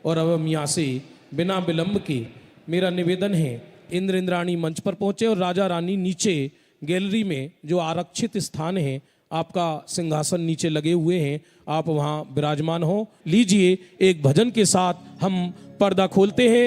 और अब हम यहाँ से बिना विलंब के मेरा निवेदन है इंद्र इंद्राणी मंच पर पहुँचे और राजा रानी नीचे गैलरी में जो आरक्षित स्थान है, आपका सिंहासन नीचे लगे हुए हैं, आप वहाँ विराजमान हो। लीजिए एक भजन के साथ हम पर्दा खोलते हैं।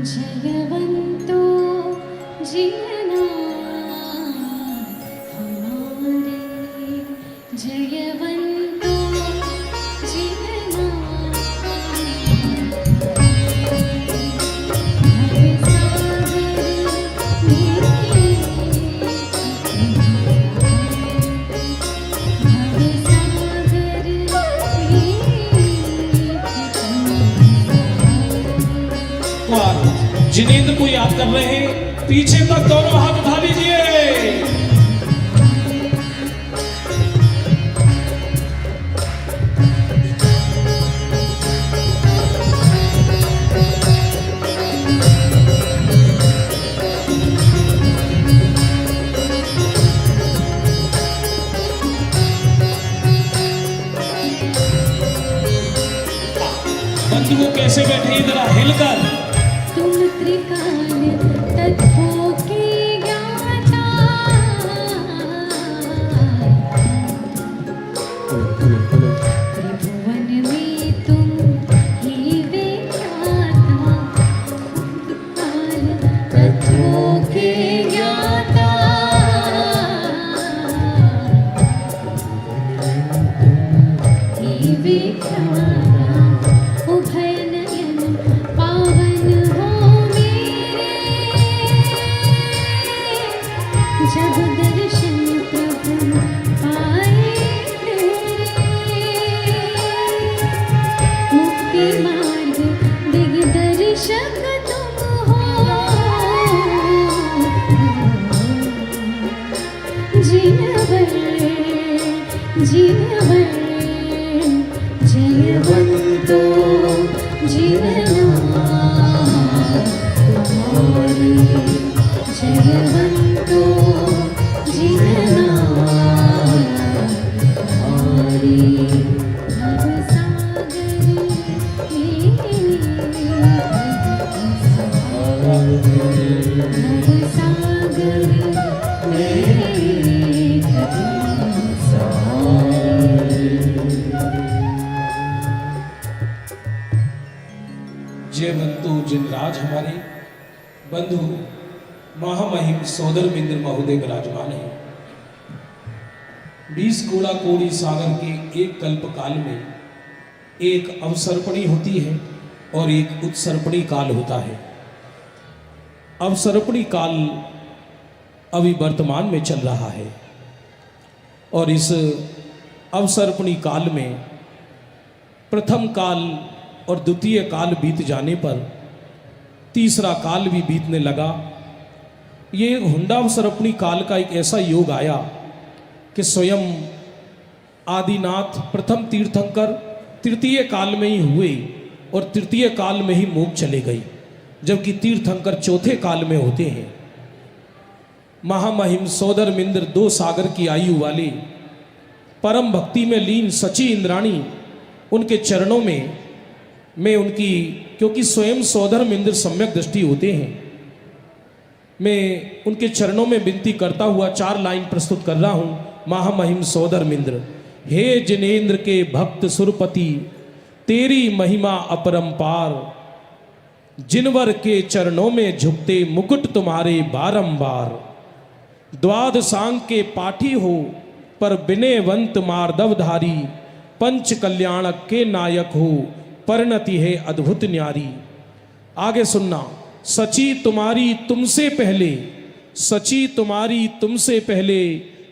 जयवंतो जीवना हमारे, जयवंतो जीवना जिनेंद्र को याद कर रहे हैं, पीछे तक दोनों हाथ उठा लीजिए। बंधु को कैसे बैठे जरा हिलकर। तुम त्रिकाल तत्वों के ज्ञाता, त्रिभुवन में तुम ही विख्याता, त्रिकाल तत्वों के ज्ञाता, ही विख्याता। जब दर्शन प्रभु पाए मुक्ति मार्ग दिग्दर्शक तुम हो, जिनवर जिनवर जयवंतो जीवना तुम्हारी, जयवंतो जीवना हमारी। जयवंतो जिनराज हमारे बंधु महामहिम सोदरमिंद्र महोदय विराजमान है। 20 कोड़ा कोड़ी सागर के एक कल्प काल में एक अवसर्पणी होती है और एक उत्सर्पणी काल होता है। अवसर्पणी काल अभी वर्तमान में चल रहा है और इस अवसर्पणी काल में प्रथम काल और द्वितीय काल बीत जाने पर तीसरा काल भी बीतने लगा। ये हुंडावसर्पणी काल का एक ऐसा योग आया कि स्वयं आदिनाथ प्रथम तीर्थंकर तृतीय काल में ही हुए और तृतीय काल में ही मोक्ष चले गए, जबकि तीर्थंकर चौथे काल में होते हैं। महामहिम सोदरमिंद्र 2 सागर की आयु वाले परम भक्ति में लीन सची इंद्राणी, उनके चरणों में मैं उनकी, क्योंकि स्वयं सौधर्म इंद्र सम्यक दृष्टि होते हैं, मैं उनके चरणों में विनती करता हुआ 4 लाइन प्रस्तुत कर रहा हूँ। महामहिम सौधर्म इंद्र, हे जिनेन्द्र के भक्त सुरपति, तेरी महिमा अपरंपार, जिनवर के चरणों में झुकते मुकुट तुम्हारे बारंबार। द्वादशांग के पाठी हो पर विनयवंत मार्दवधारी, पंच कल्याणक के नायक हो परिणति है अद्भुत न्यारी। आगे सुनना। सची तुम्हारी तुमसे पहले, सची तुम्हारी तुमसे पहले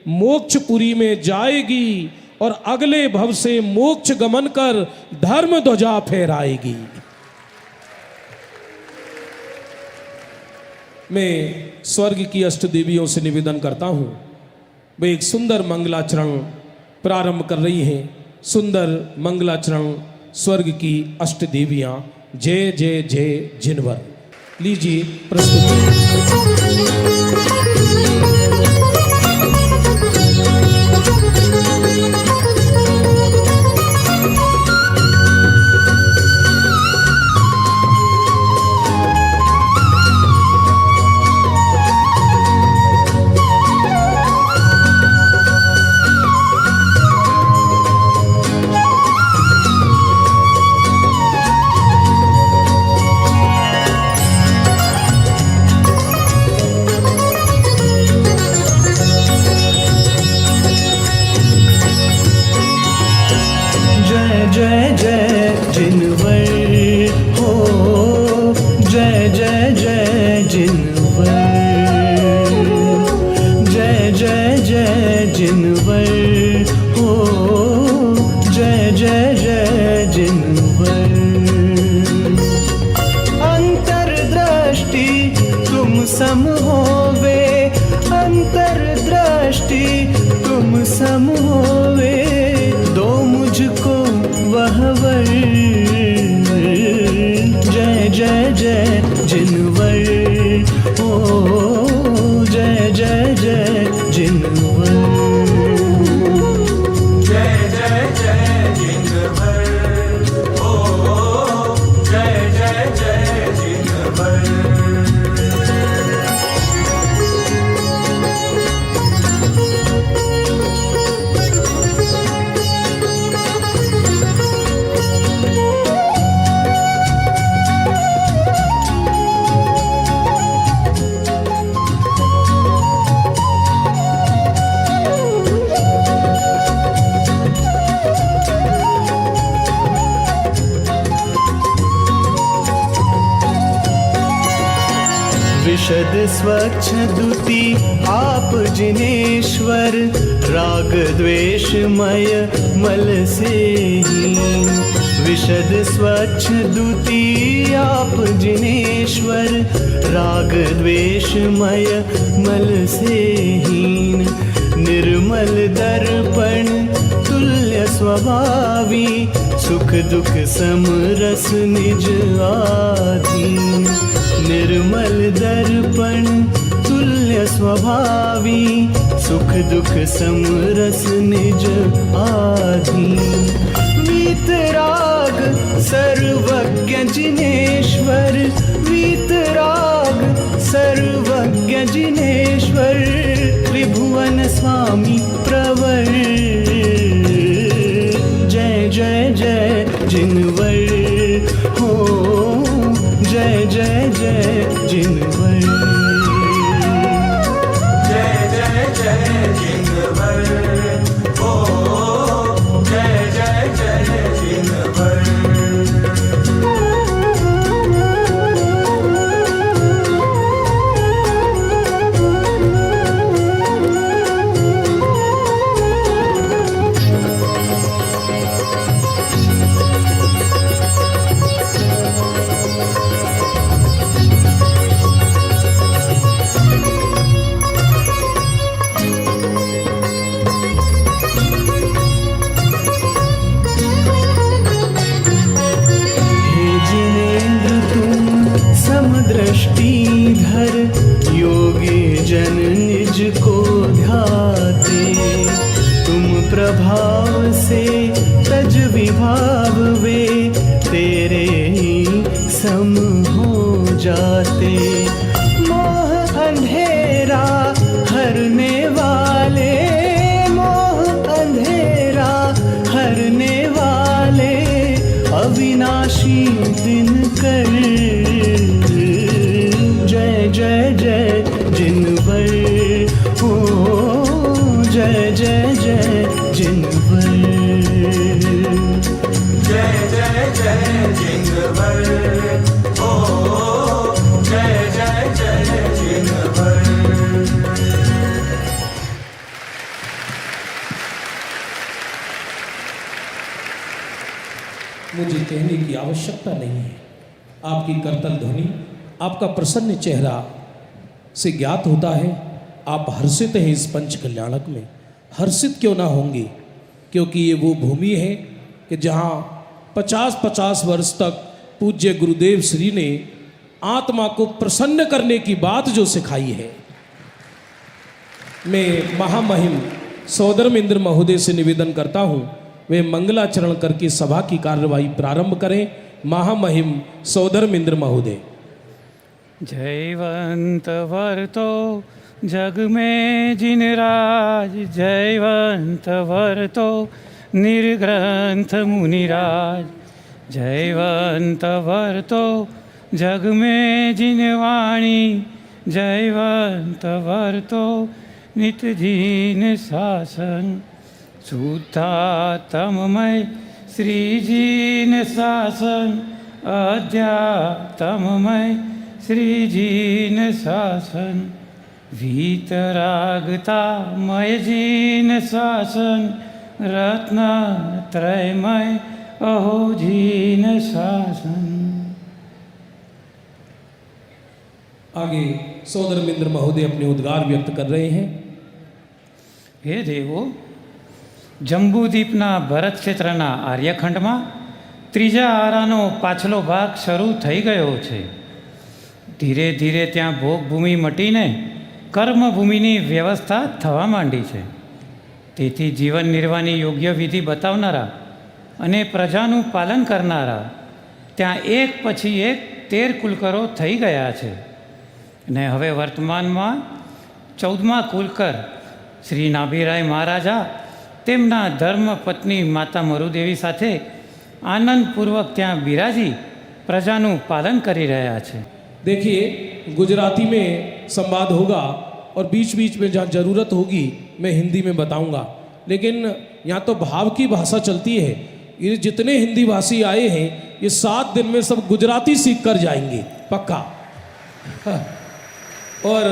मोक्षपुरी में जाएगी, और अगले भव से मोक्ष गमन कर धर्म ध्वजा फहराएगी। मैं स्वर्ग की अष्ट देवियों से निवेदन करता हूं, वे एक सुंदर मंगलाचरण प्रारंभ कर रही हैं। सुंदर मंगलाचरण स्वर्ग की अष्ट देवियां, जय जय जय जिनवर। लीजिए प्रस्तुति। जय जय जिनवर हो, जय जय जय जिनवर, जय जय जय जिनवर हो, जय जय जय जिनवर। अंतर्दृष्टि तुम सम होवे, अंतर्दृष्टि तुम सम होवे, दो मुझको वहवर। जय जय जय जिनवर हो, जय जय जय जिनवर, जय जय जय जिनवर हो, जय जय जय जिनवर। विशद स्वच्छ द्युति आप जिनेश्वर, राग द्वेषमय मल से हीन। विशद स्वच्छ द्युति आप जिनेश्वर, राग द्वेषमय मल से हीन। निर्मल दर्पण तुल्य स्वभावी, सुख दुख समरस निज आधीन। निर्मल दर्पण तुल्य स्वभावी, सुख दुख समरस निज आधीन। वीतराग सर्वज्ञ जिनेश्वर, वीतराग सर्वज्ञ जिनेश्वर, त्रिभुवन स्वामी प्रवर। जय जय जय जिनवर हो, जय जय जय जिनवर, जय जय जय जिनवर हो, जय जय जय जिनवर। सहज विभाव वे तेरे ही सम हो जाते। मोह अंधेरा हरने वाले, मोह अंधेरा हरने वाले, अविनाशी दिनकर। जय जय जय जिनवर, ओ जय जय जय जिनवर। जय जय जय जिनवर, ओ जय जय जय जिनवर। मुझे कहने की आवश्यकता नहीं है, आपकी करतल ध्वनि, आपका प्रसन्न चेहरा से ज्ञात होता है आप हर्षित हैं। इस पंच कल्याणक में हर्षित क्यों ना होंगे, क्योंकि ये वो भूमि है कि जहाँ 50-50 वर्ष तक पूज्य गुरुदेव श्री ने आत्मा को प्रसन्न करने की बात जो सिखाई है। मैं महामहिम सौदर्मेंद्र महोदय से निवेदन करता हूँ वे मंगलाचरण करके सभा की कार्यवाही प्रारंभ करें। महामहिम सौदर्मेंद्र महोदय। जयवंत वर्तो जग में जिन राज, जयवंत वर्तो निर्ग्रंथ मुनिराज। जयवंत वर्तो जग में जिन वाणी, जयवंत वर्तो नित जीन शासन। शुद्धात्ममय श्री जीन शासन, अध्यात्ममय श्री जीन शासन। वीतरागतामय जीन शासन, रत्नत्रयमय अहो जीन शासन। आगे सौदर्मेंद्र महोदय अपने उद्गार व्यक्त कर रहे हैं। हे देवो, જંબુદ્વીપના ભરત ક્ષેત્રના આર્યખંડમાં ત્રીજા આરાનો પાછલો ભાગ શરૂ થઈ ગયો છે। ધીરે ધીરે ત્યાં ભોગભૂમિ મટીને કર્મભૂમિની વ્યવસ્થા થવા માંડી છે। તેથી જીવન નિર્વાહની યોગ્ય વિધિ બતાવનારા અને પ્રજાનું પાલન કરનારા ત્યાં એક પછી એક 13 કુલકરો થઈ ગયા છે અને હવે વર્તમાનમાં 14મા કુલકર શ્રી નાભીરાય મહારાજા તેમના ધર્મપત્ની માતા મરુદેવી સાથે આનંદપૂર્વક ત્યાં બિરાજી પ્રજાનું પાલન કરી રહ્યા છે। देखिए, गुजराती में संवाद होगा और बीच बीच में जहाँ ज़रूरत होगी मैं हिंदी में बताऊंगा, लेकिन यहाँ तो भाव की भाषा चलती है। ये जितने हिंदी भाषी आए हैं ये 7 दिन में सब गुजराती सीख कर जाएंगे पक्का। और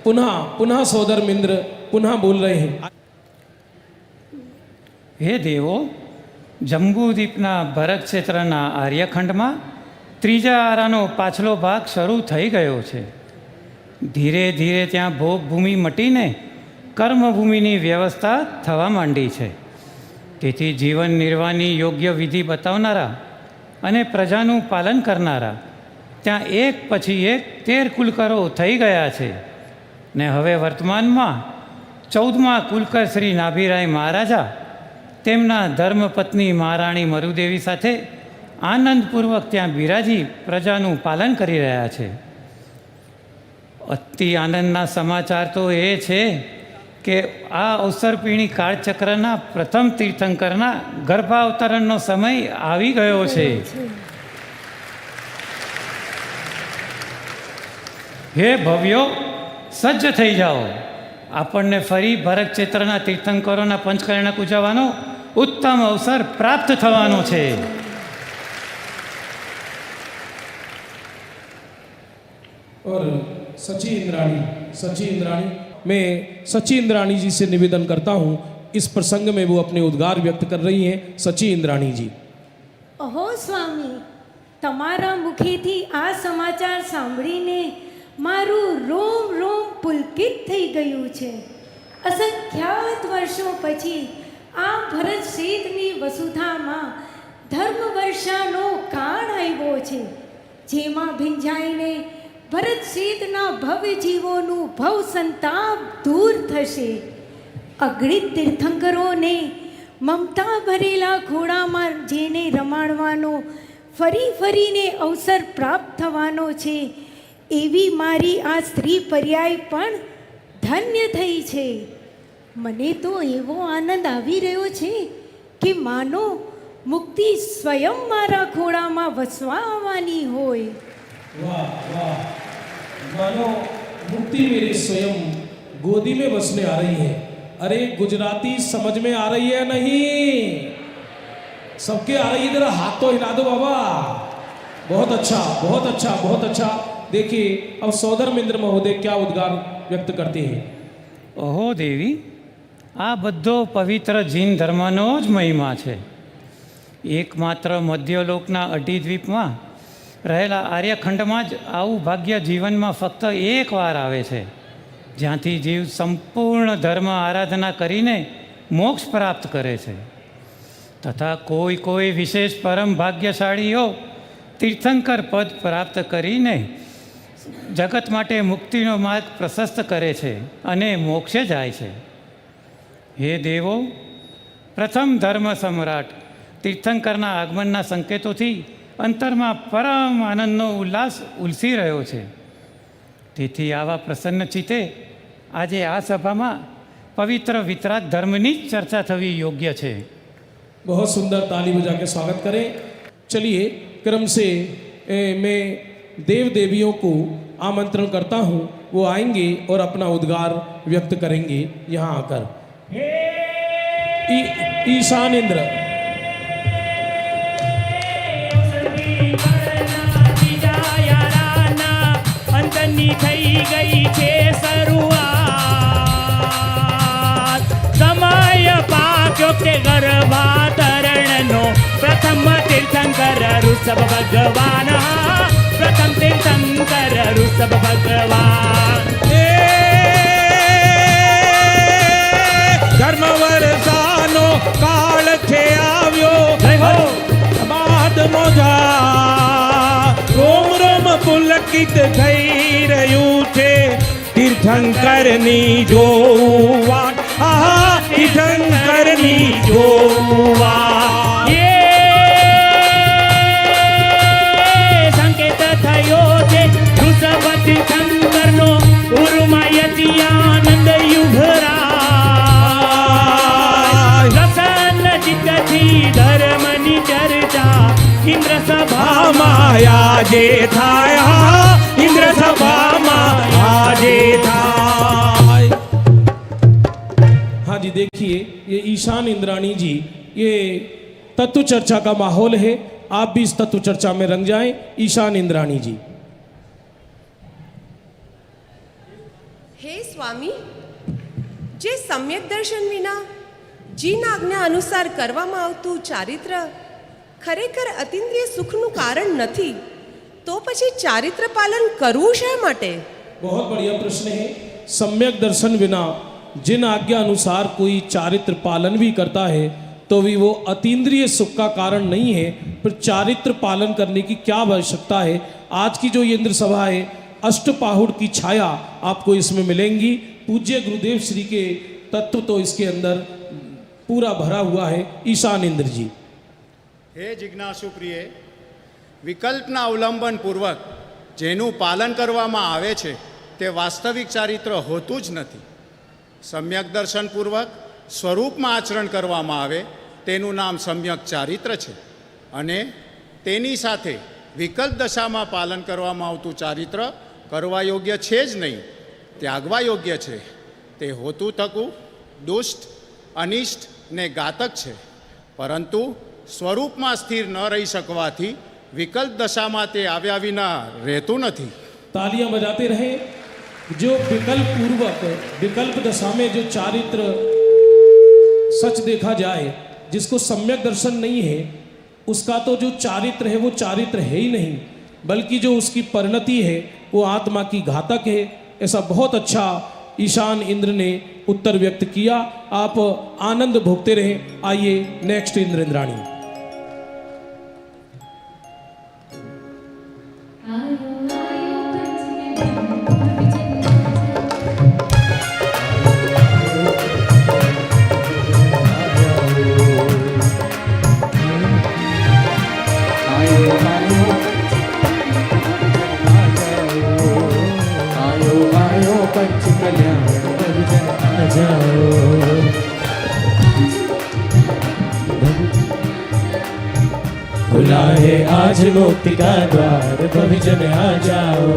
पुनः सौदर्मेंद्र पुनः बोल रहे हैं। હે દેવો, જંબુદ્વીપના ભરત ક્ષેત્રના આર્યખંડમાં ત્રીજા આરાનો પાછલો ભાગ શરૂ થઈ ગયો છે। ધીરે ધીરે ત્યાં ભોગભૂમિ મટીને કર્મભૂમિની વ્યવસ્થા થવા માંડી છે। તેથી જીવન નિર્વાહની યોગ્ય વિધિ બતાવનારા અને પ્રજાનું પાલન કરનારા ત્યાં એક પછી એક 13 કુલકરો થઈ ગયા છે ને હવે વર્તમાનમાં 14મા કુલકર શ્રી નાભીરાય મહારાજા તેમના ધર્મપત્ની મહારાણી મરુદેવી સાથે આનંદપૂર્વક ત્યાં બિરાજી પ્રજાનું પાલન કરી રહ્યા છે। અતિ આનંદના સમાચાર તો એ છે કે આ અવસરપીણી કાળચક્રના પ્રથમ તીર્થંકરના ગર્ભાવતરણનો સમય આવી ગયો છે। હે ભવ્યો, સજ્જ થઈ જાઓ, આપણને ફરી ભરત ક્ષેત્રના તીર્થંકરોના પંચકલ્યાણક ઉજવવાનો ઉત્તમ અવસર પ્રાપ્ત થવાનો છે। और सची इंद्राणी मैं सची इंद्राणी जी से निवेदन करता हूँ, इस प्रसंग में वो अपने उद्गार व्यक्त कर रही हैं। सची इंद्राणी जी। अहो स्वामी, તમારા મુખેથી આ સમાચાર સાંભળીને મારું રોમ રોમ પુલકિત થઈ ગયું છે। અસંખ્યાત વર્ષો પછી આ ભરત ક્ષેત્રની વસુધામાં ધર્મવર્ષાનો કાળ આવ્યો છે, જેમાં ભીંજાઈને ભરત ક્ષેત્રના ભવ્ય જીવોનું ભવ સંતાપ દૂર થશે। અગણિત તીર્થંકરોને મમતા ભરેલા ખોળામાં જેને રમાડવાનો ફરી ફરીને અવસર પ્રાપ્ત થવાનો છે એવી મારી આ સ્ત્રી પર્યાય પણ ધન્ય થઈ છે. મને તો એવો આનંદ આવી રહ્યો છે કે માનો મુક્તિ સ્વયં મારા ખોળામાં વસવા આવવાની હોય. वाह वाह, मानो मुक्ति मेरे स्वयं गोदी में बसने आ रही है. अरे गुजराती समझ में आ रही है नहीं? सबके आ रही है, जरा हाथ तो हिला दो बाबा. बहुत अच्छा बहुत अच्छा बहुत अच्छा. देखिए अब सौदर मिंद्र महोदय क्या उद्गार व्यक्त करते हैं. ઓહો દેવી, આ બધો પવિત્ર જીન ધર્મનો જ મહિમા છે. એકમાત્ર મધ્યલોકના અઢી દ્વીપમાં રહેલા આર્યખંડમાં જ આવું ભાગ્ય જીવનમાં ફક્ત એક વાર આવે છે, જ્યાંથી જીવ સંપૂર્ણ ધર્મ આરાધના કરીને મોક્ષ પ્રાપ્ત કરે છે. તથા કોઈ વિશેષ પરમ ભાગ્યશાળીઓ તીર્થંકર પદ પ્રાપ્ત કરીને જગત માટે મુક્તિનો માર્ગ પ્રશસ્ત કરે છે અને મોક્ષે જાય છે. હે દેવો, પ્રથમ ધર્મ સમ્રાટ તીર્થંકરના આગમનના સંકેતોથી અંતરમાં પરમ આનંદનો ઉલ્લાસ ઉલસી રહ્યો છે. તેથી આવા પ્રસન્ન ચિત્તે આજે આ સભામાં પવિત્ર વિતરાગ ધર્મની જ ચર્ચા થવી યોગ્ય છે. बहुत सुंदर, ताली बजा के स्वागत करें. चलिए क्रम से मैं देव देवियों को आमंत्रण करता हूँ, वो आएंगे और अपना उद्गार व्यक्त करेंगे यहाँ आकर. ईशान इंद्र, અંતની થઈ ગઈ છે શરૂઆત. સમય પાક્યો કે ગર્ભાતરણનો પ્રથમ તીર્થંકર ઋષભ ભગવાન. પ્રથમ તીર્થંકર ઋષભ ભગવાન. ધર્મ વર્ષાનો કાળ છે આવ્યો, બાદ મોજા રોમ રોમ પુલકિત થઈ રહ્યું છે. તીર્થંકરની જોવા, આહા તીર્થંકરની જોવા. એ સંકેત થયો છે ઋષભ તીર્થંકરનો ઉર્માયતી આનંદ યુભરા. પ્રસન્ન ચિત્તથી ધર્મની ચર્ચા ઇન્દ્ર સભામાં આજે થાય, ઇન્દ્ર સભામાં આજે થાય. हाँ जी, देखिए ये ईशान इंद्राणी जी, ये तत्व चर्चा का माहौल है. आप भी इस तत्व चर्चा में रंग जाएं. ईशान इंद्राणी जी. હે સ્વામી, જે સમ્યક દર્શન વિના જીન આજ્ઞા અનુસાર કરવામાં આવતું ચારિત્ર ખરેખર અતિન્દ્રિય સુખનું કારણ નથી, તો પછી ચારિત્ર પાલન કરવું શા માટે? बहुत बढ़िया प्रश्न है. सम्यक दर्शन बिना जिन आज्ञा अनुसार कोई चारित्र पालन भी करता है तो भी वो अतीन्द्रिय सुख का कारण नहीं है. पर चारित्र पालन करने की क्या आवश्यकता है? आज की जो ये इंद्र सभा है, अष्टपाहुड़ की छाया आपको इसमें मिलेंगी. पूज्य गुरुदेव श्री के तत्व तो इसके अंदर पूरा भरा हुआ है. ईशान इंद्र जी. હે જિજ્ઞાસુ પ્રિય, વિકલ્પના અવલંબનપૂર્વક જેનું પાલન કરવામાં આવે છે તે વાસ્તવિક ચારિત્ર હોતું જ નથી. સમ્યક દર્શનપૂર્વક સ્વરૂપમાં આચરણ કરવામાં આવે તેનું નામ સમ્યક ચારિત્ર છે, અને તેની સાથે વિકલ્પ દશામાં પાલન કરવામાં આવતું ચારિત્ર કરવા યોગ્ય છે જ નહીં, ત્યાગવા યોગ્ય છે. તે હોતું થકું દુષ્ટ, અનિષ્ટ ને ઘાતક છે, પરંતુ સ્વરૂપમાં સ્થિર ન રહી શકવાથી વિકલ્પ દશામાં તે આવ્યા વિના રહેતું નથી. तालियां बजाते रहे. जो विकल्प पूर्वक विकल्प दशा में जो चारित्र सच देखा जाए, जिसको सम्यक दर्शन नहीं है, उसका तो जो चारित्र है वो चारित्र है ही नहीं, बल्कि जो उसकी परिणति है वो आत्मा की घातक है. ऐसा बहुत अच्छा ईशान इंद्र ने उत्तर व्यक्त किया. आप आनंद भोगते रहे. आइए नेक्स्ट इंद्र इंद्राणी. खुला है आज मुक्ति का द्वार, भविजन आ जाओ,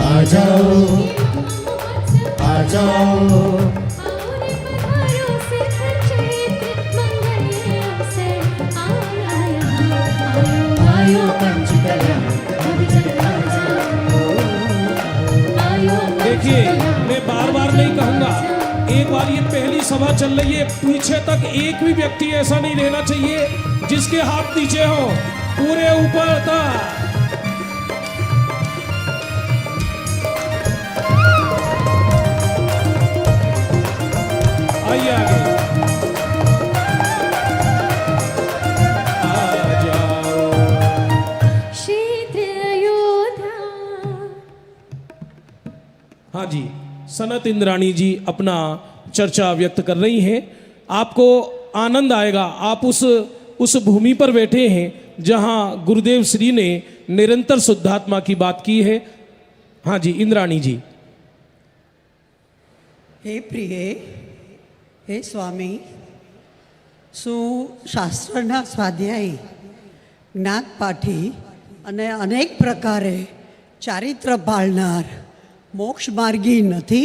आ जाओ, आ जाओ। देखिए, मैं बार बार नहीं कहूंगा, एक बार ये पहली सभा चल रही है, पीछे तक एक भी व्यक्ति ऐसा नहीं रहना चाहिए जिसके हाथ नीचे हो, पूरे ऊपर तक। आइए आगे, आ जाओ। हाँ जी, सनत इंद्राणी जी अपना चर्चा व्यक्त कर रही हैं। आपको आनंद आएगा, आप उस भूमि पर बैठे हैं जहां गुरुदेव श्री ने निरंतर शुद्धात्मा की बात की है। हाँ जी, इंद्राणी जी। हे प्रिय, हे स्वामी, શું શાસ્ત્રના સ્વાધ્યાયી, જ્ઞાતપાઠી અને અનેક પ્રકારે ચારિત્ર પાળનાર मोक्ष मार्गी नहीं?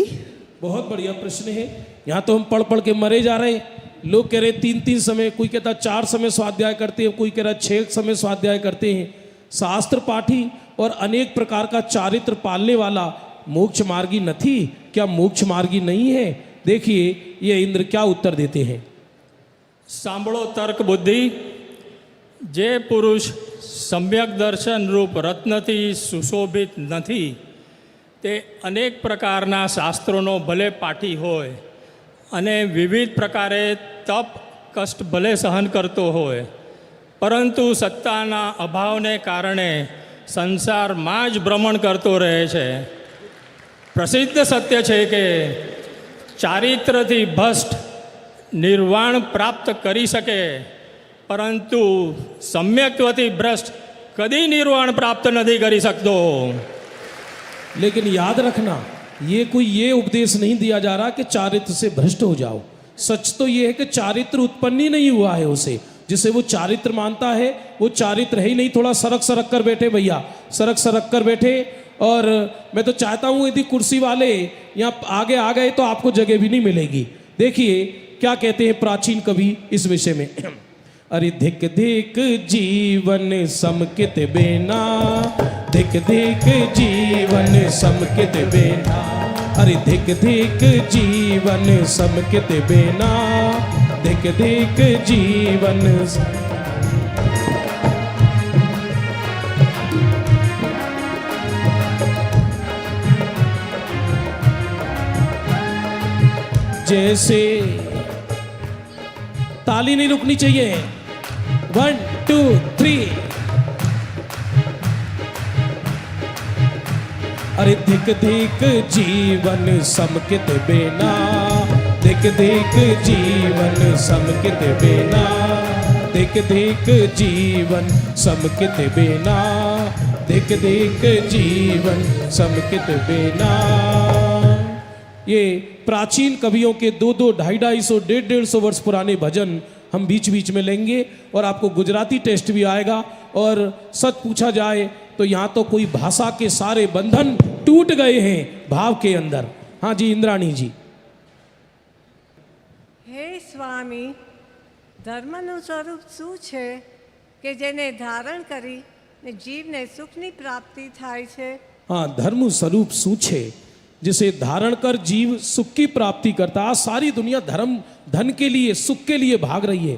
बहुत बढ़िया प्रश्न है। यहाँ तो हम पढ़ पढ़ के मरे जा रहे हैं। लोग कह रहे 3-3 समय, कोई कहता 4 समय स्वाध्याय करते हैं, कोई कह रहा 6 समय स्वाध्याय करते हैं। शास्त्र पाठी और अनेक प्रकार का चारित्र पालने वाला मोक्ष मार्गी नहीं? क्या मोक्ष मार्गी नहीं है? देखिए ये इंद्र क्या उत्तर देते हैं। सांभळो तर्क बुद्धि, जे पुरुष सम्यक दर्शन रूप रत्नथी सुशोभित नहीं તે અનેક પ્રકારના શાસ્ત્રોનો ભલે પાઠી હોય અને વિવિધ પ્રકારે તપ કષ્ટ ભલે સહન કરતો હોય, પરંતુ સત્તાના અભાવને કારણે સંસારમાં જ ભ્રમણ કરતો રહે છે। પ્રસિદ્ધ સત્ય છે કે ચારિત્રથી ભ્રષ્ટ નિર્વાણ પ્રાપ્ત કરી શકે, પરંતુ સમ્યક્ત્વથી ભ્રષ્ટ કદી નિર્વાણ પ્રાપ્ત નથી કરી શકતો। लेकिन याद रखना, ये कोई ये उपदेश नहीं दिया जा रहा कि चारित्र से भ्रष्ट हो जाओ। सच तो ये है कि चारित्र उत्पन्न ही नहीं हुआ है उसे, जिसे वो चारित्र मानता है वो चारित्र है ही नहीं। थोड़ा सरक सरक कर बैठे भैया, सरक सरक कर बैठे। और मैं तो चाहता हूँ यदि कुर्सी वाले यहाँ आगे आ गए तो आपको जगह भी नहीं मिलेगी। देखिए क्या कहते हैं प्राचीन कवि इस विषय में। अरे धिक धिक जीवन समकित बेना, धिक धिक जीवन समकित बेना, अरे धिक धिक जीवन समकित बेना, धिक धिक जीवन। जैसे ताली नहीं रुकनी चाहिए। 1 2 3। अरे धिक धिक जीवन समकित बेना, धिक धिक जीवन समकित बेना, धिक धिक जीवन समकित बेना, धिक धिक जीवन समकित बेना। ये प्राचीन कवियों के 2-2, 250, 150 वर्ष पुराने भजन हम बीच बीच में लेंगे और आपको गुजराती टेस्ट भी आएगा। और सच पूछा जाए तो यहाँ तो कोई भाषा के सारे बंधन टूट गए हैं भाव के अंदर। हाँ जी इंद्राणी जी। हे स्वामी, धर्मનું સ્વરૂપ શું છે કે જેને ધારણ કરી ને જીવને સુખની પ્રાપ્તિ થાય છે? हाँ, धर्म स्वरूप શું છે जिसे धारण कर जीव सुख की प्राप्ति करता। आज सारी दुनिया धर्म धन के लिए सुख के लिए भाग रही है।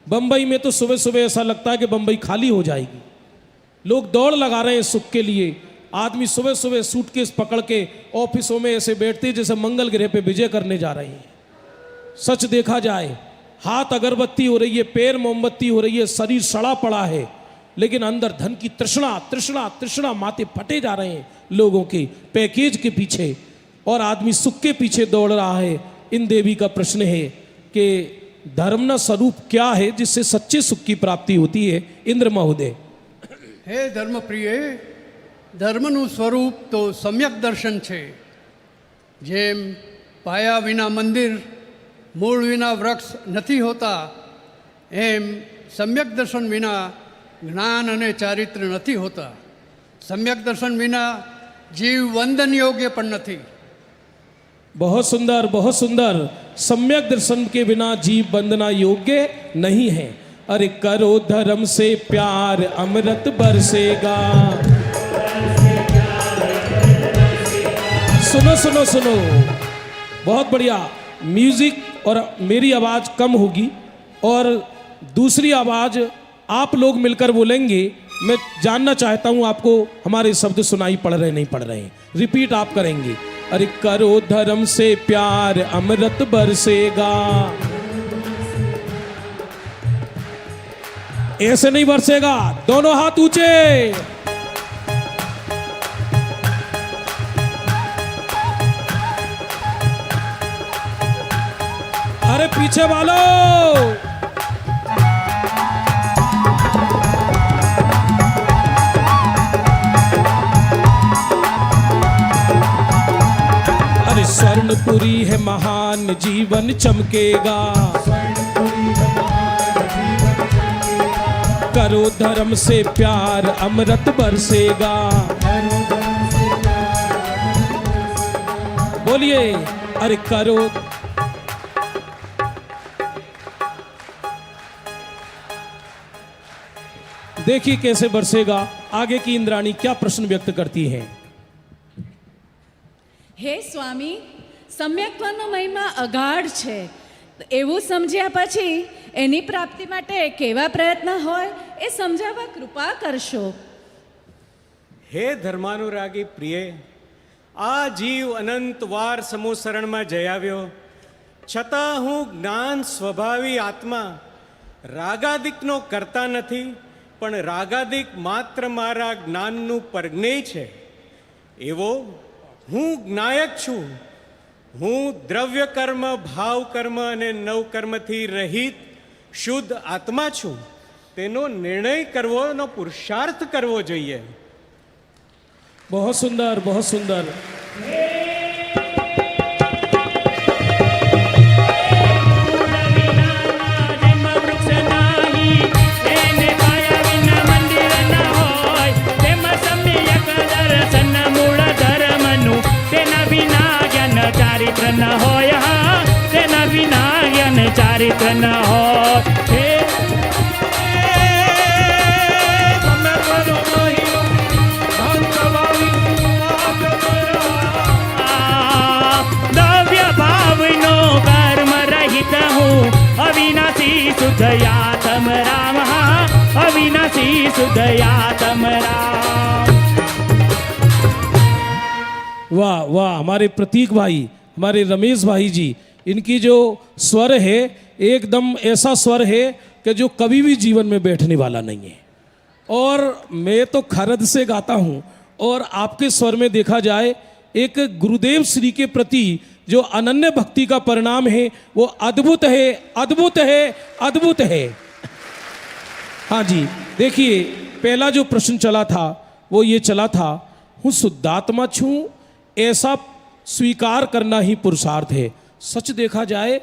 बंबई में तो सुबह सुबह ऐसा लगता है कि बंबई खाली हो जाएगी। लोग दौड़ लगा रहे हैं सुख के लिए। आदमी सुबह सुबह सूटकेस पकड़ के ऑफिसों में ऐसे बैठते जैसे मंगल ग्रह पे विजय करने जा रहे हैं। सच देखा जाए, हाथ अगरबत्ती हो रही है, पैर मोमबत्ती हो रही है, शरीर सड़ा पड़ा है, लेकिन अंदर धन की तृष्णा तृष्णा तृष्णा, माथे फटे जा रहे हैं लोगों के पैकेज के पीछे, और आदमी सुख के पीछे दौड़ रहा है। इन देवी का प्रश्न है कि धर्मना स्वरूप क्या है जिससे सच्चे सुख की प्राप्ति होती है। इंद्र महोदय। हे धर्म प्रिय, धर्मનું સ્વરૂપ તો સમ્યક દર્શન છે। જેમ પાયા વિના મંદિર, મૂળ વિના વૃક્ષ નથી હોતા, એમ સમ્યક દર્શન વિના જ્ઞાન અને ચારિત્ર નથી હોતા. સમ્યક દર્શન વિના જીવ વંદન યોગ્ય પણ નથી. बहुत सुंदर, बहुत सुंदर. सम्यक दर्शन के बिना जीव वंदना योग्य नहीं है. अरे करो धर्म से प्यार अमृत बरसेगा. सुनो सुनो सुनो, बहुत बढ़िया म्यूजिक. और मेरी आवाज़ कम होगी और दूसरी आवाज़ आप लोग मिलकर बोलेंगे. मैं जानना चाहता हूँ आपको हमारे शब्द सुनाई पड़ रहे नहीं पड़ रहे. रिपीट आप करेंगे. अरे करो धर्म से प्यार अमृत बरसेगा. ऐसे नहीं बरसेगा, दोनों हाथ ऊंचे. अरे पीछे वालों, अरे स्वर्णपुरी है महान जीवन चमकेगा. करो धर्म से प्यार अमृत बरसेगा. बोलिए, अरे करो. देखिए कैसे बरसेगा. आगे की इंद्राणी क्या प्रश्न व्यक्त करती हैं. હે સ્વામી, સમ્યક્ત્વનો મહિમા અગાઢ છે. એવું સમજ્યા પછી એની પ્રાપ્તિ માટે કેવા પ્રયત્ન હોય એ સમજાવવા કૃપા કરશો. હે ધર્માનુરાગી પ્રિય, આ જીવ અનંત વાર સમૂહસરણમાં જઈ આવ્યો, છતાં હું જ્ઞાન સ્વભાવી આત્મા રાગાદિકનો કરતા નથી, પણ રાગાદિક માત્ર મારા જ્ઞાનનું પરજ્ઞેય છે. એવો હું જ્ઞાયક છું. હું દ્રવ્ય કર્મ, ભાવ કર્મ અને નવ કર્મથી રહિત શુદ્ધ આત્મા છું. તેનો નિર્ણય કરવાનો પુરુષાર્થ કરવો જોઈએ. बहुत सुंदर, बहुत सुंदर. ચારિત્ર ન હોય, તેના વિના જ્ઞાન ચારિત્ર ન હોય. દ્રવ્ય ભાવનો કર્મ રહિત હું, અવિનાશી શુદ્ધયાતમ રામ. અવિનાશી શુદ્ધયાતમ રામ. वाह वाह. हमारे प्रतीक भाई, हमारे रमेश भाई जी, इनकी जो स्वर है एकदम ऐसा स्वर है कि जो कभी भी जीवन में बैठने वाला नहीं है. और मैं तो खरद से गाता हूँ और आपके स्वर में देखा जाए एक गुरुदेव श्री के प्रति जो अनन्य भक्ति का परिणाम है वो अद्भुत है, अद्भुत है, अद्भुत है. हाँ जी, देखिए पहला जो प्रश्न चला था वो ये चला था, हूँ शुद्धात्मा छूँ ऐसा स्वीकार करना ही पुरुषार्थ है. सच देखा जाए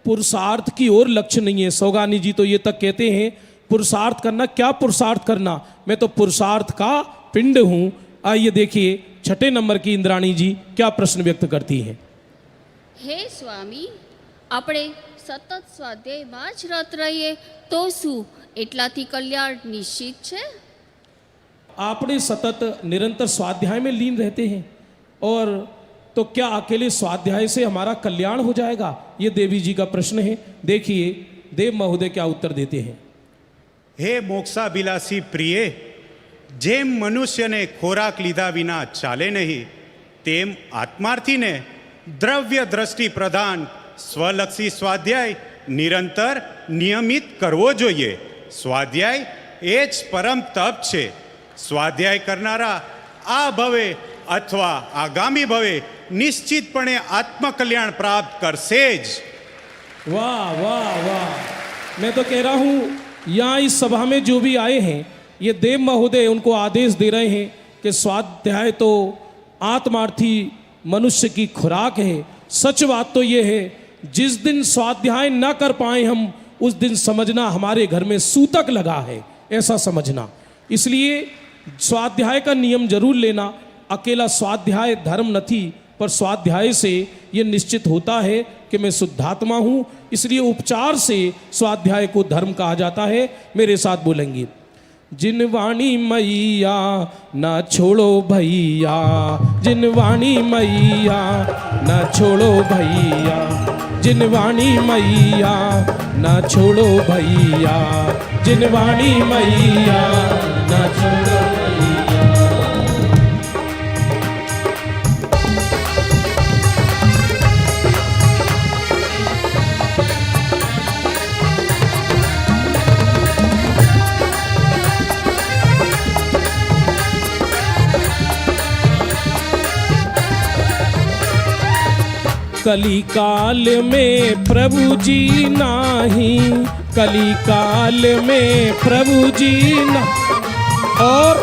पुरुषार्थ की ओर लक्ष्य नहीं है. सौगानी जी तो ये तक कहते हैं पुरुषार्थ करना. क्या पुरुषार्थ करना, मैं तो पुरुषार्थ का पिंड हूँ. आइए देखिए छठे नंबर की इंद्राणी जी क्या प्रश्न व्यक्त करती हैं. હે સ્વામી, આપણે સતત સ્વાધ્યાયમાં જ રત રહીએ તો શું એટલાથી કલ્યાણ નિશ્ચિત છે? आपने सतत निरंतर स्वाध्याय में लीन रहते हैं और तो क्या अकेले स्वाध्याय से हमारा कल्याण हो जाएगा? ये देवी जी का प्रश्न है. देखिए देव महोदय क्या उत्तर देते हैं. હે મોક્ષાભિલાષી પ્રિય, જેમ મનુષ્યને ખોરાક લીધા વિના ચાલે નહીં, તેમ આત્માર્થીને દ્રવ્ય દ્રષ્ટિ પ્રધાન સ્વલક્ષી સ્વાધ્યાય નિરંતર નિયમિત કરવો જોઈએ. સ્વાધ્યાય એ જ પરમ તપ છે. સ્વાધ્યાય કરનારા આ ભવે अथवा आगामी भवे निश्चितपणे आत्मकल्याण प्राप्त करसे ज. वाह वाह वाह. मैं तो कह रहा हूँ यहाँ इस सभा में जो भी आए हैं ये देव महोदय उनको आदेश दे रहे हैं कि स्वाध्याय तो आत्मार्थी मनुष्य की खुराक है. सच बात तो ये है जिस दिन स्वाध्याय न कर पाए हम उस दिन समझना हमारे घर में सूतक लगा है, ऐसा समझना। इसलिए स्वाध्याय का नियम जरूर लेना। अकेला स्वाध्याय धर्म नहीं, पर स्वाध्याय से ये निश्चित होता है कि मैं शुद्धात्मा हूँ, इसलिए उपचार से स्वाध्याय को धर्म कहा जाता है। मेरे साथ बोलेंगे, जिन वाणी मैया ना छोड़ो भैया, जिन वाणी मैया ना छोड़ो भैया, जिन वाणी मैया ना छोड़ो भैया, जिन वाणी मैया ना छोड़ो भैया। कली काल में प्रभु जी नाही, कली काल में प्रभु जी ना, और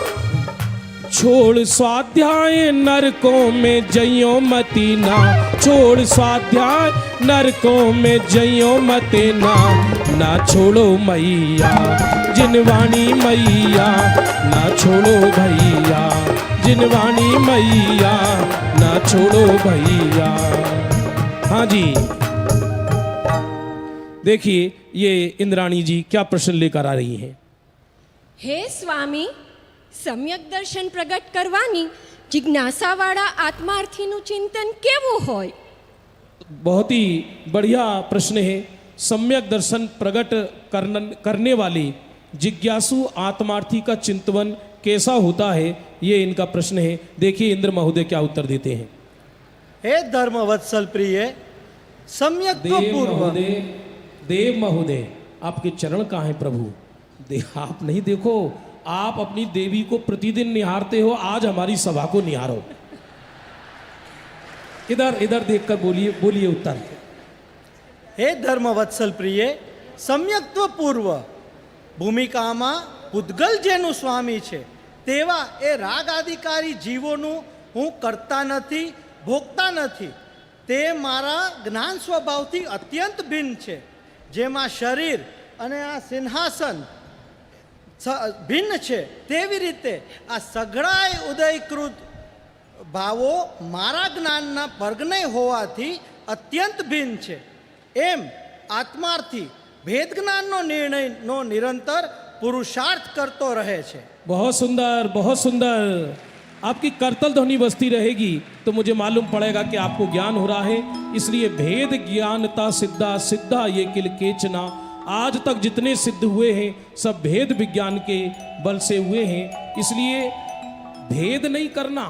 छोड़ स्वाध्याय नरकों में जइयो मती ना, छोड़ स्वाध्याय नरकों में जइयो मते ना, ना छोड़ो मैया जिन वाणी मैया, ना छोड़ो भैया जिन वाणी मैया, ना छोड़ो भैया। हाँ जी, देखिए ये इंद्राणी जी क्या प्रश्न लेकर आ रही हैं। हे स्वामी, सम्यक दर्शन प्रगट करवानी जिज्ञासावाड़ा आत्मार्थीनु चिंतन केवुं होय? बहुत ही बढ़िया प्रश्न है। सम्यक दर्शन प्रगट करने वाले जिज्ञासु आत्मार्थी का चिंतन कैसा होता है, ये इनका प्रश्न है। देखिए इंद्र महोदय क्या उत्तर देते हैं। हे धर्म वत्सल प्रिय, सम्यक देव महोदय आपके चरण कहाँ हैं प्रभु? आप नहीं देखो, आप अपनी देवी को प्रतिदिन निहारते हो, आज हमारी सभा को निहारो। इधर इधर देखकर बोलिए, बोलिए उत्तर। हे धर्म वत्सल प्रिय, सम्यक्त्व पूर्व ભૂમિકામાં પૂતગલ જેનું સ્વામી છે તેવા એ રાગ આદિકારી જીવોનું હું કરતા નથી, ભોગતા નથી। તે મારા જ્ઞાન સ્વભાવથી અત્યંત ભિન્ન છે, જેમાં શરીર અને આ સિંહાસન ભિન્ન છે, તેવી રીતે આ સઘળાય ઉદયકૃત ભાવો મારા જ્ઞાનના વર્ગને હોવાથી અત્યંત ભિન્ન છે। એમ આત્માર્થી भेद ज्ञान नो निर्णय नो निरंतर पुरुषार्थ करतो रहे छे। बहुत सुंदर, बहुत सुंदर। आपकी करतल ध्वनि बजती रहेगी तो मुझे मालूम पड़ेगा कि आपको ज्ञान हो रहा है। इसलिए भेद ज्ञानता सिद्धा, सिद्धा ये किल केचना। आज तक जितने सिद्ध हुए हैं सब भेद विज्ञान के बल से हुए हैं। इसलिए भेद नहीं करना,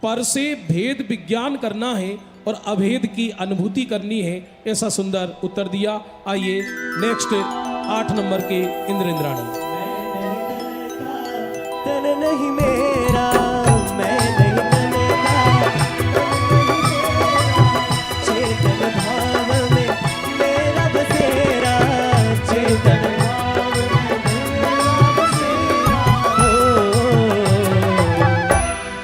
पर से भेद विज्ञान करना है और अभेद की अनुभूति करनी है। ऐसा सुंदर उत्तर दिया। आइए नेक्स्ट 8 नंबर के इंद्र इंद्राणी। तन नहीं मेरा, मैं नहीं तनेगा, चेतन भाव में मेरा बसेरा, चेतन भाव में मेरा बसेरा।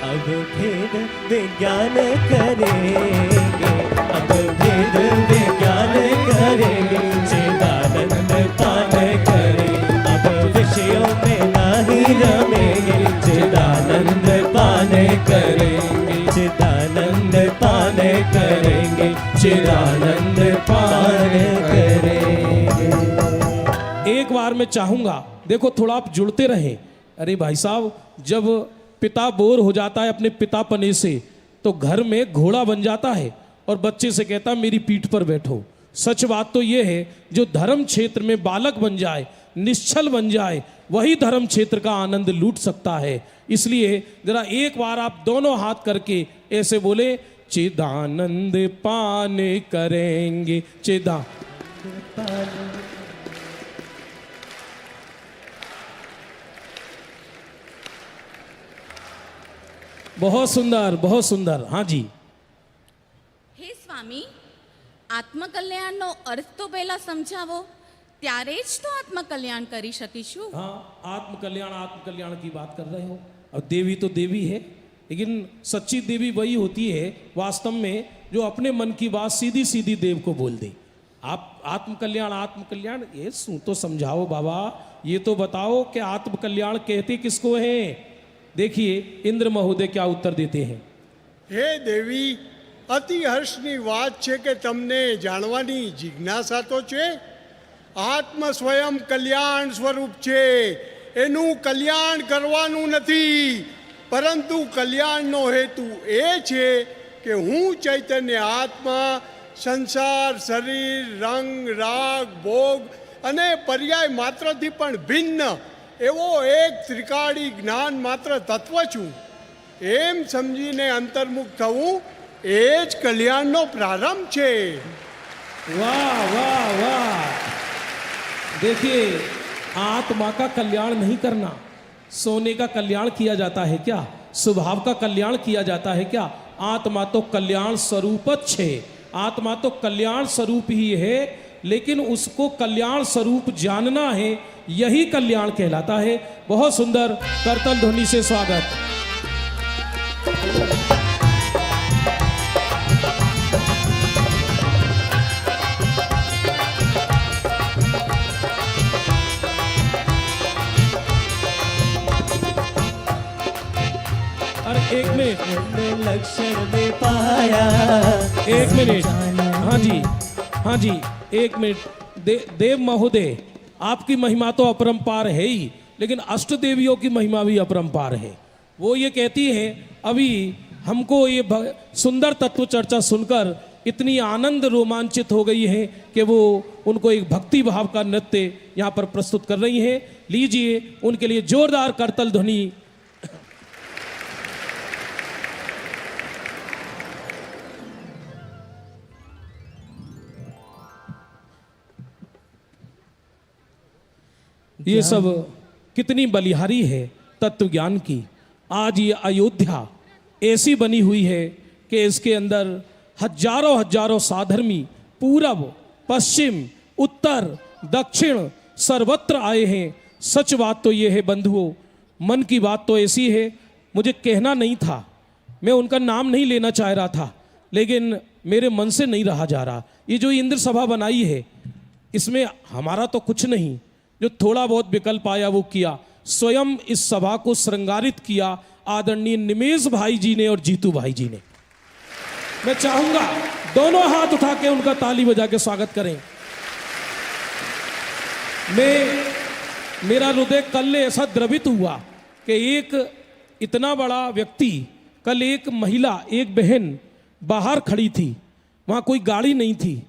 अब भेद विज्ञान करेंगे, अब भेद विज्ञान करेंगे, चिदानंद पान करें, अब विषयों में नहीं रमेंगे, चिदानंद पान करेंगे, चिदानंद पान करेंगे, चिदानंद पान करेंगे। एक बार मैं चाहूंगा, देखो थोड़ा आप जुड़ते रहें। अरे भाई साहब, जब पिता बोर हो जाता है अपने पितापने से तो घर में घोड़ा बन जाता है और बच्चे से कहता मेरी पीठ पर बैठो। सच बात तो ये है, जो धर्म क्षेत्र में बालक बन जाए, निश्चल बन जाए, वही धर्म क्षेत्र का आनंद लूट सकता है। इसलिए जरा एक बार आप दोनों हाथ करके ऐसे बोले, चिदानंद पान करेंगे, बहुत सुंदर, बहुत सुंदर। हाँ जी। हे स्वामी, आत्मकल्याणનો અર્થ તો પહેલા સમજાવો, ત્યારે જ તો આત્મકલ્યાણ કરી શકીશું। हाँ, आत्मकल्याण की बात कर रहे हो। अब देवी तो देवी है, लेकिन सच्ची देवी वही होती है वास्तव में जो अपने मन की बात सीधी सीधी देव को बोल दे। आप आत्म कल्याण ये सू तो समझाओ बाबा, ये तो बताओ कि आत्म कल्याण कहते किसको हैं। देखिए इंद्र महोदय क्या उत्तर देते हैं। હે દેવી, અતિ હર્ષની વાત છે કે તમને જાણવાની જિજ્ઞાસા તો છે. આત્મ સ્વયં કલ્યાણ સ્વરૂપ છે, એનું કલ્યાણ કરવાનું નથી, પરંતુ કલ્યાણનો હેતુ એ છે કે હું ચૈતન્ય આત્મા સંસાર, શરીર, રંગ, રાગ, ભોગ અને પર્યાય માત્રથી પણ ભિન્ન એવો એક ત્રિકાળી જ્ઞાન માત્ર તત્વ છું એમ સમજીને અંતર્મુખ થવું એ જ કલ્યાણનો પ્રારંભ છે. वाह वाह वाह। देखिए आत्मा का कल्याण नहीं करना, सोने का कल्याण किया जाता है क्या, स्वभाव का कल्याण किया जाता है क्या। आत्मा तो कल्याण स्वरूप छे, आत्मा तो कल्याण स्वरूप ही है, लेकिन उसको कल्याण स्वरूप जानना है, यही कल्याण कहलाता है। बहुत सुंदर करतल ध्वनि से स्वागत। अरे एक मिनट, लक्षण में पाया, एक मिनट, हाँ जी हाँ जी एक मिनट। देव महोदय, आपकी महिमा तो अपरंपार है ही, लेकिन अष्ट देवियों की महिमा भी अपरंपार है। वो ये कहती हैं, अभी हमको ये सुंदर तत्व चर्चा सुनकर इतनी आनंद रोमांचित हो गई है कि वो उनको एक भक्ति भाव का नृत्य यहाँ पर प्रस्तुत कर रही हैं। लीजिए उनके लिए जोरदार करतल ध्वनि। ये सब कितनी बलिहारी है तत्व ज्ञान की। आज ये अयोध्या ऐसी बनी हुई है कि इसके अंदर हजारों हजारों साधर्मी पूरब, पश्चिम, उत्तर, दक्षिण सर्वत्र आए हैं। सच बात तो ये है बंधुओं, मन की बात तो ऐसी है, मुझे कहना नहीं था, मैं उनका नाम नहीं लेना चाह रहा था, लेकिन मेरे मन से नहीं रहा जा रहा। ये जो इंद्र सभा बनाई है, इसमें हमारा तो कुछ नहीं, जो थोड़ा बहुत विकल्प आया वो किया। स्वयं इस सभा को श्रृंगारित किया आदरणीय निमेश भाई जी ने और जीतू भाई जी ने। मैं चाहूंगा दोनों हाथ उठा के उनका ताली बजा के स्वागत करें। मेरा हृदय कल ऐसा द्रवित हुआ कि एक इतना बड़ा व्यक्ति, कल एक महिला, एक बहन बाहर खड़ी थी, वहाँ कोई गाड़ी नहीं थी,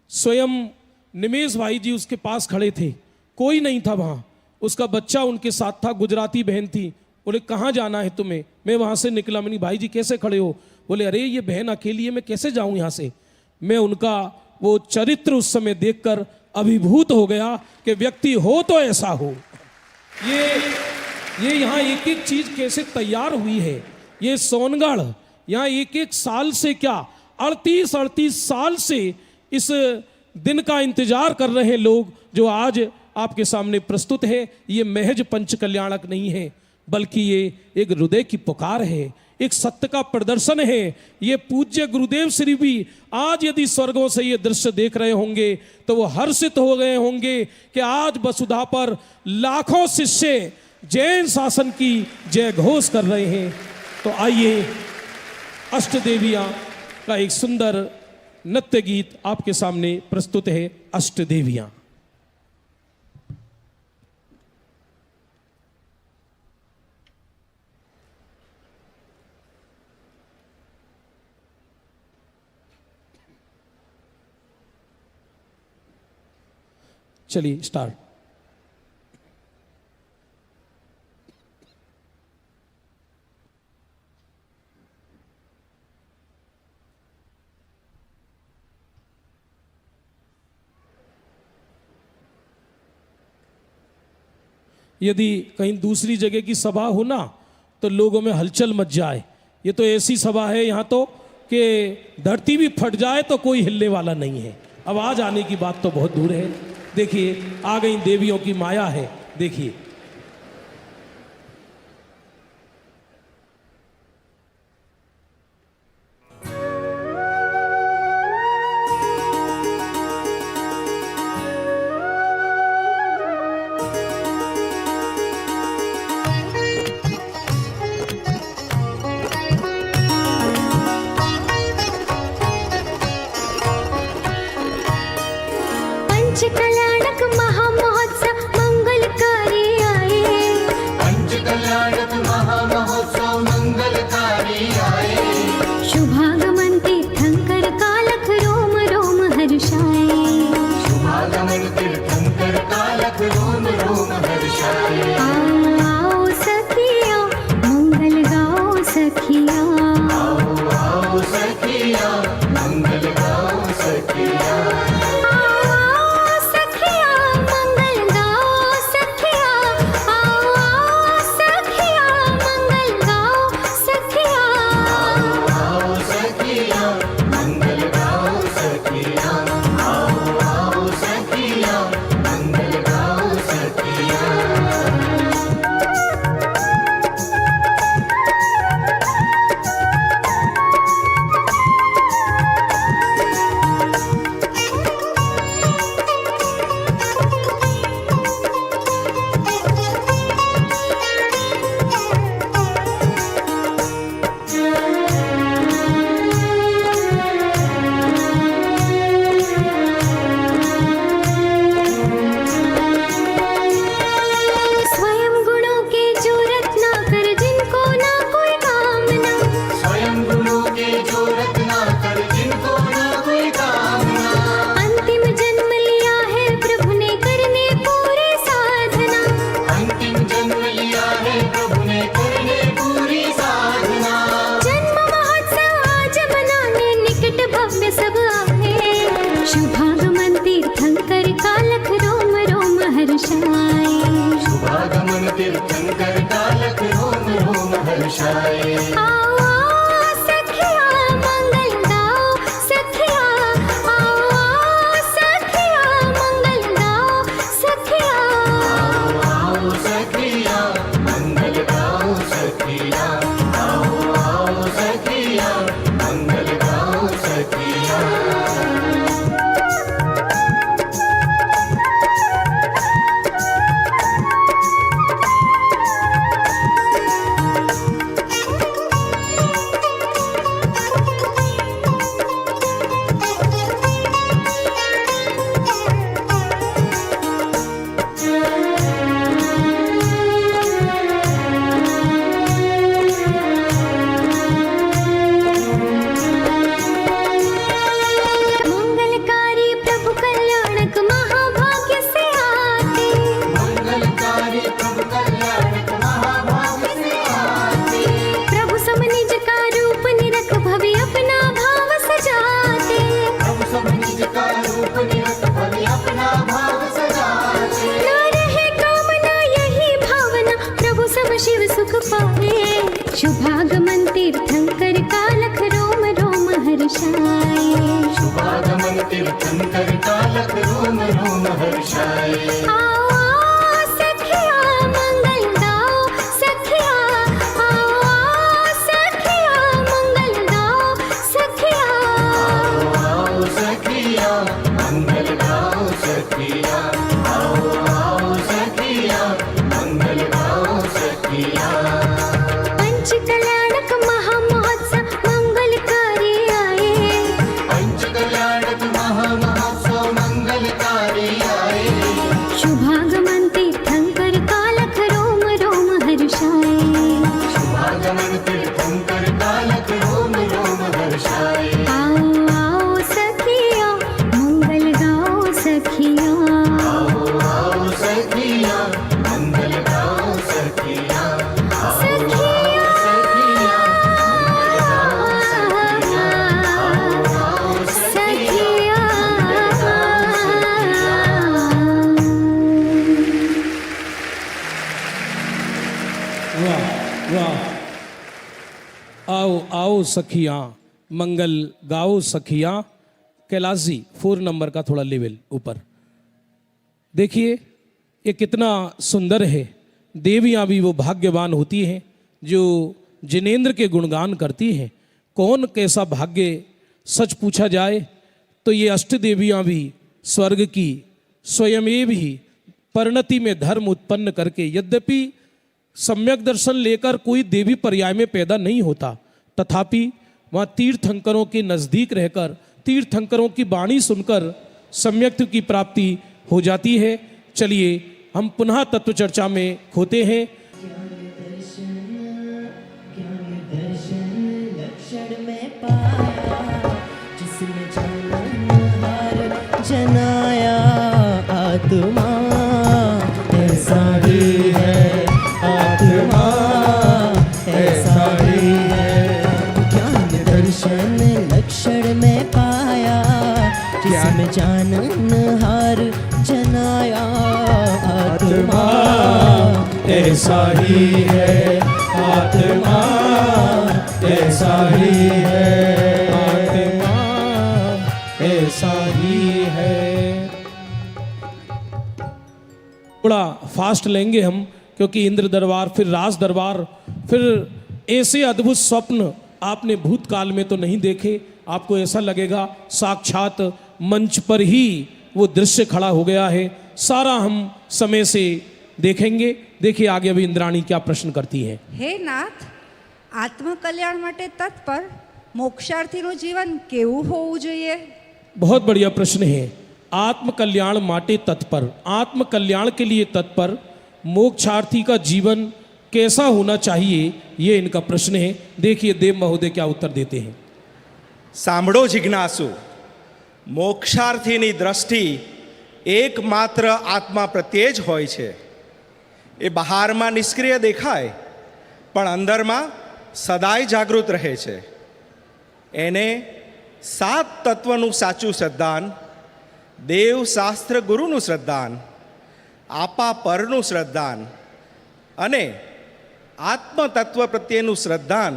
स्वयं निमेश भाई जी उसके पास खड़े थे, कोई नहीं था वहाँ, उसका बच्चा उनके साथ था, गुजराती बहन थी। बोले कहाँ जाना है तुम्हें? मैं वहाँ से निकला। मैंने भाई जी कैसे खड़े हो? बोले अरे ये बहन अकेली है, मैं कैसे जाऊँ यहाँ से। मैं उनका वो चरित्र उस समय देखकर अभिभूत हो गया कि व्यक्ति हो तो ऐसा हो। ये यहाँ एक एक चीज़ कैसे तैयार हुई है। ये सोनगढ़ यहाँ एक एक साल से क्या 38 साल से इस दिन का इंतजार कर रहे हैं लोग, जो आज आपके सामने प्रस्तुत है। ये महज पंच कल्याणक नहीं है, बल्कि ये एक हृदय की पुकार है, एक सत्य का प्रदर्शन है। ये पूज्य गुरुदेव श्री भी आज यदि स्वर्गों से ये दृश्य देख रहे होंगे तो वो हर्षित हो गए होंगे कि आज वसुधा पर लाखों शिष्य जैन शासन की जय घोष कर रहे हैं। तो आइए अष्ट देवियां का एक सुंदर नृत्य गीत आपके सामने प्रस्तुत है। अष्ट देवियां। चलिए स्टार्ट। यदि कहीं दूसरी जगह की सभा हो ना तो लोगों में हलचल मच जाए। ये तो ऐसी सभा है यहाँ तो कि धरती भी फट जाए तो कोई हिलने वाला नहीं है। आवाज आने की बात तो बहुत दूर है। देखिए आ गई देवियों की माया है। देखिए हर्षाय आओ सखिया मंगल गाओ सखिया आओ सखिया मंगल गाओ सखिया आओ सखिया मंगल गाओ सखिया आओ सखिया मंगल गाओ सखिया आओ सखिया मंगल गाओ सखिया आओ सखिया मंगल गाओ सखिया स्वयं गुणों के जो रत्ना कर जिनको ना कोई कामना स्वयं गुणों के जो रत्ना कर जिनको ना कोई कामना अंतिम जन्म लिया है प्रभु ने करने पूरी साधना अंतिम जन्म लिया है प्रभु ने करने पूरी साधना जन्म महोत्सव आज मनाने निकट भव्य सब आए शुभागमन तीर्थंकर का लख रोम रोम हर्षाए शुभागमन तीर्थंकर का लख रोम रोम हर्षाय आओ सखिया मंगल गाओ सखिया आओ सखिया मंगल गाओ सखिया आओ सखिया मंगल गाओ सखिया आओ सखिया मंगल गाओ सखिया मंगलकारी प्रभु कल्याणक महाभाग्य से आते मंगलकारी प्रभु कल्याणक महाभाग्य से आते प्रभु सम निज का रूप निरख भवि अपना भाव सजाते प्रभु सब निज का रूप निरख भवि अपना भाव सजाते न रहे कामना यही भावना प्रभु सम शिव सुख पाए शुभागमन तीर्थंकर का लख रोम रोम हर्षाए शुभागमन तीर्थंकर का लख रोम रोम हर्षाय आओ सखिया मंगल गाओ सखिया आओ सखिया मंगल गाओ सखिया आओ सखिया मंगल गाओ सखिया आओ सखिया मंगल गाओ सखिया पंच कल्याणक महामहोत्सव मंगलकारी आए पंच कल्याणक महामहोत्सव मंगलकारी आए शुभागमन तीर्थंकर का लख रोम रोम हर्षाए शुभागमन तीर्थंकर का लख रोम रोम हर्षाय आओ सखिया मंगल गाओ सखिया आओ सखिया मंगल गाओ सखिया सखिया सखिया वाह वाह। आओ आओ सखिया मंगल गाओ सखिया। कैलाश जी 4 नंबर का थोड़ा लेवल ऊपर देखिए, ये कितना सुंदर है। देवियाँ भी वो भाग्यवान होती हैं जो जिनेंद्र के गुणगान करती हैं। कौन कैसा भाग्य, सच पूछा जाए तो ये अष्ट देवियाँ भी स्वर्ग की स्वयमेव ही परिणति में धर्म उत्पन्न करके, यद्यपि सम्यक दर्शन लेकर कोई देवी पर्याय में पैदा नहीं होता, तथापि वहाँ तीर्थंकरों के नज़दीक रहकर तीर्थंकरों की वाणी सुनकर सम्यक्त्व की प्राप्ति हो जाती है। चलिए हम पुनः तत्व चर्चा में खोते हैं। जनाया आत्मा ऐसा ही आत्मा ऐसा ही है, आत्मा ऐसा ही है, आत्मा ऐसा ही है। थोड़ा फास्ट लेंगे हम, क्योंकि इंद्र दरबार, फिर राज दरबार, फिर ऐसे अद्भुत स्वप्न आपने भूतकाल में तो नहीं देखे। आपको ऐसा लगेगा साक्षात मंच पर ही वो दृश्य खड़ा हो गया है। सारा हम समय से देखेंगे। देखिए आगे अभी इंद्राणी क्या प्रश्न करती है। हे नाथ, आत्मकल्याण માટે તત્પર મોક્ષાર્થીનું જીવન કેવું હોવું જોઈએ? बहुत बढ़िया प्रश्न है। आत्म कल्याण माटे तत्पर, आत्म कल्याण के लिए तत्पर मोक्षार्थी का जीवन कैसा होना चाहिए, ये इनका प्रश्न है। देखिए देव महोदय क्या उत्तर देते हैं। સાંભળો જિજ્ઞાસુ, મોક્ષાર્થીની દ્રષ્ટિ એકમાત્ર આત્મા પ્રત્યે જ હોય છે. એ બહારમાં નિષ્ક્રિય દેખાય પણ અંદરમાં સદાય જાગૃત રહે છે. એને 7 તત્વનું સાચું શ્રદ્ધાન, દેવ શાસ્ત્ર ગુરુનું શ્રદ્ધાન, આપા પરનું શ્રદ્ધાન અને આત્મતત્વ પ્રત્યેનું શ્રદ્ધાન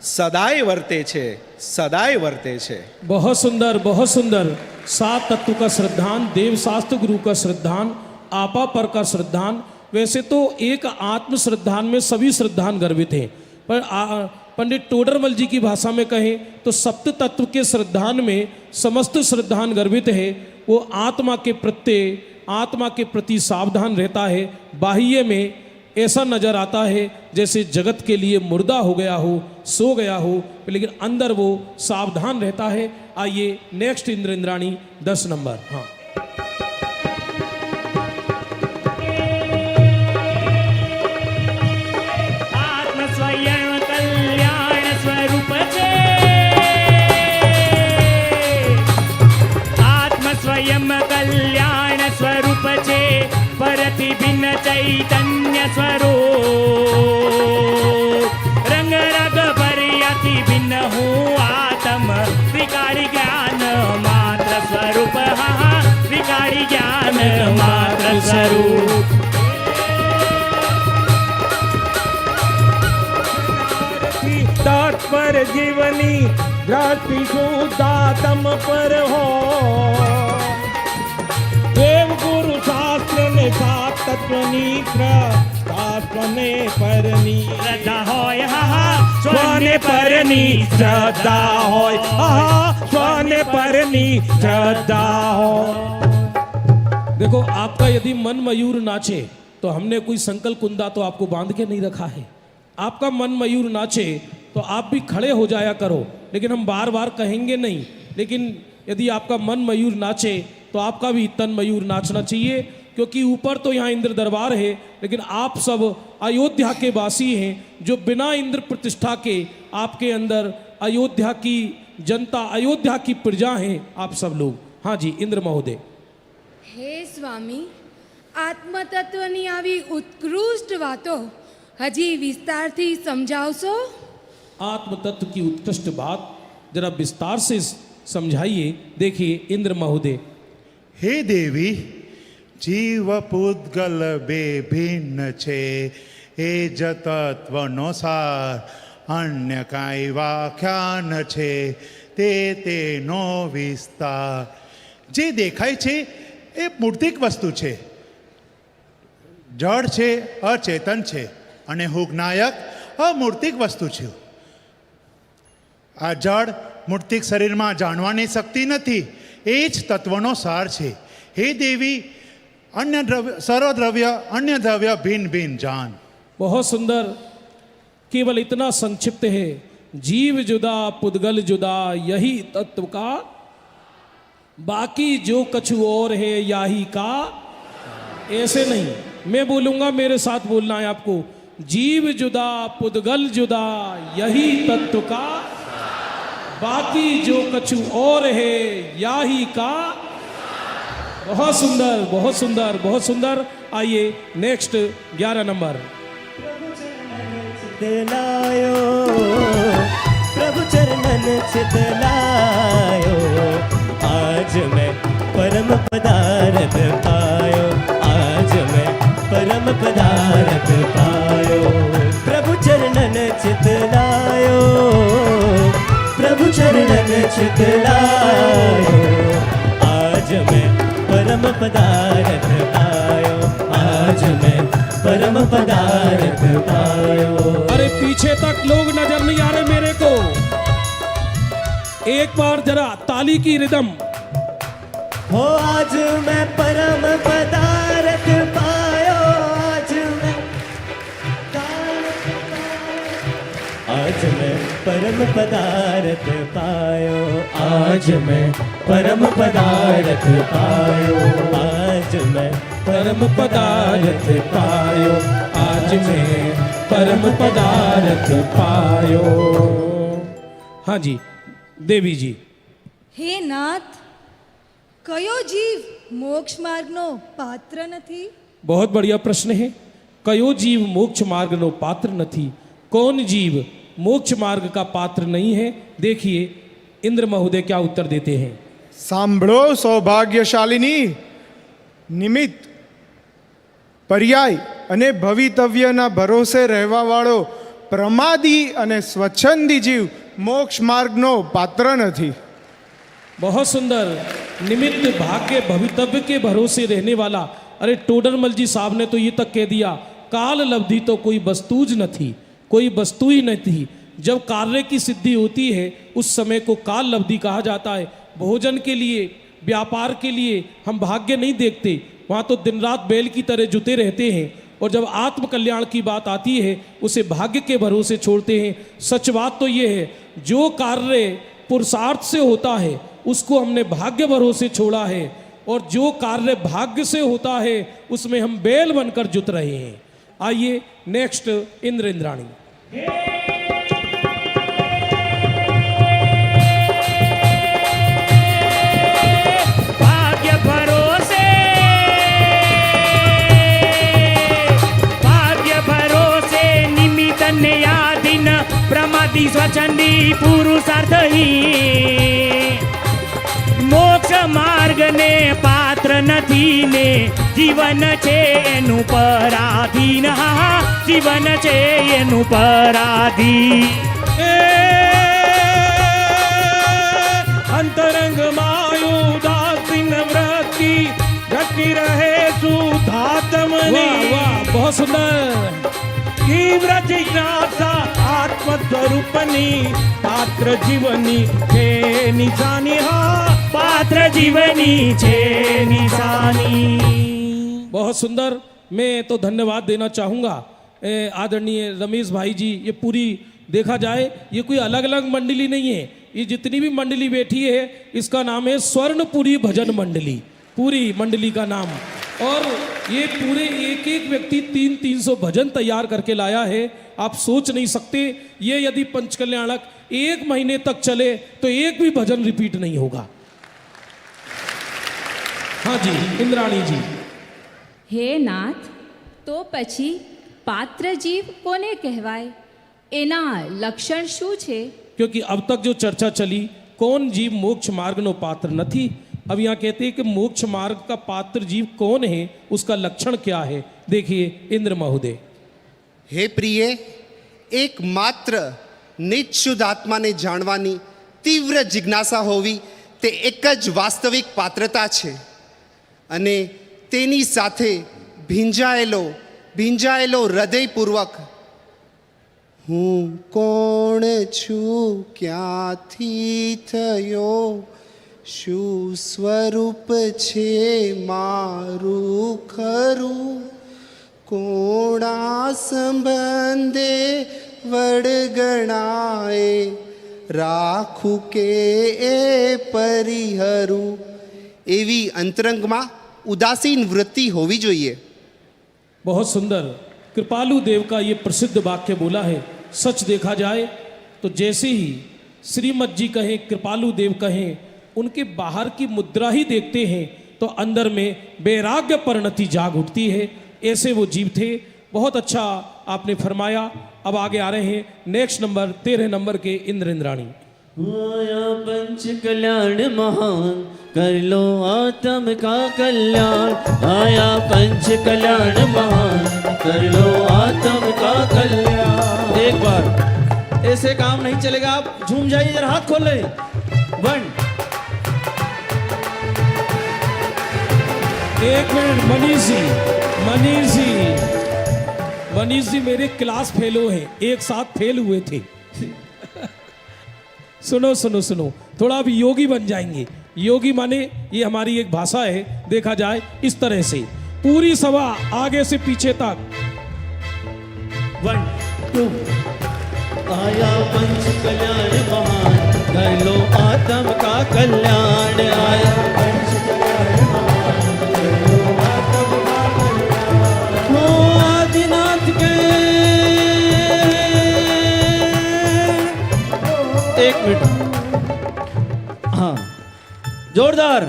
સદાય વર્તે છે, સદાય વર્તે છે. बहुत सुंदर, बहुत सुंदर। 7 तत्व का श्रद्धान, देव शास्त्र गुरु का श्रद्धान, आपा पर का श्रद्धान। वैसे तो एक आत्म श्रद्धान में सभी श्रद्धान गर्भित हैं, पर पंडित टोडरमल जी की भाषा में कहें तो सप्त तत्व के श्रद्धान में समस्त श्रद्धान गर्भित है। वो आत्मा के प्रति सावधान रहता है। बाह्य में ऐसा नजर आता है जैसे जगत के लिए मुर्दा हो गया हो, सो गया हो, लेकिन अंदर वो सावधान रहता है। आइए नेक्स्ट इंद्राणी 10 नंबर। हाँ, आत्म स्वयं कल्याण स्वरूप छे, आत्म स्वयं कल्याण स्वरूप छे, परति भिन्न चैतन्य स्वरूप, रंग रग पर्याति भिन्न हूँ आत्म त्रिकाली ज्ञान मात्र स्वरूप, हाँ त्रिकाली ज्ञान मात्र स्वरूप। तत्पर जीवनी दृष्टि शुद्धात्म पर हो, देव गुरु शास्त्र ने 7 तत्वनी शास्त्रने परनी श्रद्धा होय, हाँ स्वने परनी श्रद्धा होय, हाँ स्वने परनी श्रद्धा हो। देखो आपका यदि मन मयूर नाचे तो हमने कोई संकल्प कुंदा तो आपको बांध के नहीं रखा है। आपका मन मयूर नाचे तो आप भी खड़े हो जाया करो, लेकिन हम बार बार कहेंगे नहीं। लेकिन यदि आपका मन मयूर नाचे तो आपका भी तन मयूर नाचना चाहिए, क्योंकि ऊपर तो यहाँ इंद्र दरबार है, लेकिन आप सब अयोध्या के वासी हैं, जो बिना इंद्र प्रतिष्ठा के आपके अंदर अयोध्या की जनता, अयोध्या की प्रजा हैं आप सब लोग। हाँ जी इंद्र महोदय। હે સ્વામી, આત્મતત્વની આવી ઉત્કૃષ્ટ વાતો હજી વિસ્તારથી સમજાવશો? आत्म तत्व की उत्कृष्ट बात जरा विस्तार से समझाइए। देखिए इंद्र महोदय। हे देवी, जीव पुद्गल बे भिन्न छे, ए ज तत्वनो सार अन्य काई व्याख्यान छे, ते तेनो विस्तार। जे देखाय छे ए मूर्तिक वस्तु छे, जड़ छे, अचेतन छे, अने હું જ્ઞાયક અમૂર્તિક વસ્તુ છું. આ જડ મૂર્તિક શરીરમાં જાણવાની શક્તિ નથી, એ જ તત્વનો સાર છે. હે દેવી, अन्य द्रव्य सर्वद्रव्य अन्य द्रव्य भिन्न भिन्न जान। बहुत सुंदर, केवल इतना संक्षिप्त है। जीव जुदा पुद्गल जुदा यही तत्व का, बाकी जो कछु और है याही का। ऐसे नहीं, मैं बोलूंगा, मेरे साथ बोलना है आपको। जीव जुदा पुद्गल जुदा यही तत्व का, बाकी जो कछु और है याही का। बहुत सुंदर, बहुत सुंदर, बहुत सुंदर। आइए नेक्स्ट 11 नंबर। चितलायो प्रभु चरणन चितलायो, आज मैं परम पदार्थ पायो, आज मैं परम पदार्थ पायो। अरे पीछे तक लोग नजर नहीं आ रहे मेरे को, एक बार जरा ताली की रिदम। हो आज मैं परम पदार्थ पायो, आज मैं परम पदार्थ पायो, आज मैं परम पदार्थ पायो, आज मैं परम पदार्थ पायो, आज मैं परम पदार्थ पायो। हाँ जी देवी जी। હે નાથ, કયો જીવ મોક્ષ માર્ગનો પાત્ર નથી? बहुत बढ़िया प्रश्न है। कयो जीव मोक्ष मार्ग नो पात्र नहीं, कौन जीव मोक्ष मार्ग का पात्र नहीं है? देखिए इंद्र महोदय क्या उत्तर देते हैं। સાંભળો સૌભાગ્યશાલિની, નિમિત્ત પર્યાય અને ભવિતવ્યના ભરોસે રહેવાવાળો પ્રમાદી અને સ્વચ્છંદી જીવ મોક્ષ માર્ગનો પાત્ર નથી। बहुत सुंदर। निमित्त भाग्य भवितव्य के भरोसे रहने वाला। अरे टोडरमल जी साहब ने तो ये तक कह दिया, काल लब्धि तो कोई वस्तुज न थी, कोई वस्तु ही न थी। जब कार्य की सिद्धि होती है उस समय को काल लब्धि कहा जाता है। भोजन के लिए, व्यापार के लिए हम भाग्य नहीं देखते, वहाँ तो दिन रात बैल की तरह जुटे रहते हैं। और जब आत्म कल्याण की बात आती है उसे भाग्य के भरोसे छोड़ते हैं। सच बात तो ये है, जो कार्य पुरुषार्थ से होता है उसको हमने भाग्य भरोसे छोड़ा है, और जो कार्य भाग्य से होता है उसमें हम बैल बनकर जुट रहे हैं। आइए नेक्स्ट इंद्र इंद्राणी। भाग्य भरोसे, भाग्य भरोसे निमित्त न्यायाधीन प्रमादी स्वच्छंदी पुरुषार्थ ही મોક્ષ માર્ગ ને પાત્ર નથી ને જીવન છે એનું પરાધીન, હા જીવન છે એનું પરાધીન। अंतरंग मायु दासीन वृत्ति घटी रहे सुधात्मनि। वाह बहुत सुंदर। तीव्र जिज्ञासा आत्मस्वरूपनी पात्र जीवनी छे निशानी, हाँ पात्र जीवनी छे निशानी। बहुत सुंदर। मैं तो धन्यवाद देना चाहूँगा आदरणीय रमेश भाई जी। ये पूरी देखा जाए ये कोई अलग अलग मंडली नहीं है, ये जितनी भी मंडली बैठी है इसका नाम है स्वर्णपुरी भजन मंडली, पूरी मंडली का नाम। और ये पूरे एक एक व्यक्ति 300 भजन तैयार करके लाया है। आप सोच नहीं सकते, ये यदि पंचकल्याणक 1 महीने तक चले तो एक भी भजन रिपीट नहीं होगा। हाँ जी इंद्राणी जी। હે નાથ, તો પછી પાત્ર જીવ કોને કહેવાય? એના લક્ષણ શું છે? क्योंकि अब तक जो चर्चा चली कौन जीव मोक्ष मार्ग नो पात्र नहीं, अब यहाँ कहते हैं कि मोक्ष मार्ग का पात्र जीव कौन है, उसका लक्षण क्या है। देखिए इंद्र महोदय। हे प्रिय, एकमात्र नित्युद्ध आत्माने जाणवानी तीव्र जिज्ञासा होवी ते एक ज वास्तविक पात्रता छे, अने तेनी साथे भींजायेलो हृदयपूर्वक हूँ कोण छूं, क्यांथी थयो, शू स्वरूप छे मारू खरू, कोणा संबंधे वडगणाए, राखू के ए परिहरू। एवी अंतरंग में उदासीन वृत्ति होवी जोईए। बहुत सुंदर। कृपालु देव का ये प्रसिद्ध वाक्य बोला है। सच देखा जाए तो जैसे ही श्रीमद जी कहें, कृपालु देव कहें, उनके बाहर की मुद्रा ही देखते हैं तो अंदर में वैराग्य परिणति जाग उठती है। ऐसे वो जीव थे। बहुत अच्छा आपने फरमाया। अब आगे आ रहे हैं नेक्स्ट नंबर 13 नंबर के इंद्र इंद्राणी। आया पंच कल्याण महान, कर लो आत्म का कल्याण। आया पंच कल्याण महान, कर लो आत्म का कल्याण। एक बार ऐसे काम नहीं चलेगा, आप झूम जाइए, जरा हाथ खोल ले। 1 एक मिनट मनीष जी मनीष जी मेरे क्लास फेलो हैं, एक साथ फेल हुए थे। सुनो सुनो सुनो, थोड़ा अभी योगी बन जाएंगे। योगी माने ये हमारी एक भाषा है, देखा जाए इस तरह से। पूरी सभा आगे से पीछे तक। 1 2 आया पंच कल्याण महान, कर लो आत्म का कल्याण। आया पंच कल्याण महान, कर लो आत्म का कल्याण। हो आदिनाथ के, एक मिनट, हाँ जोरदार,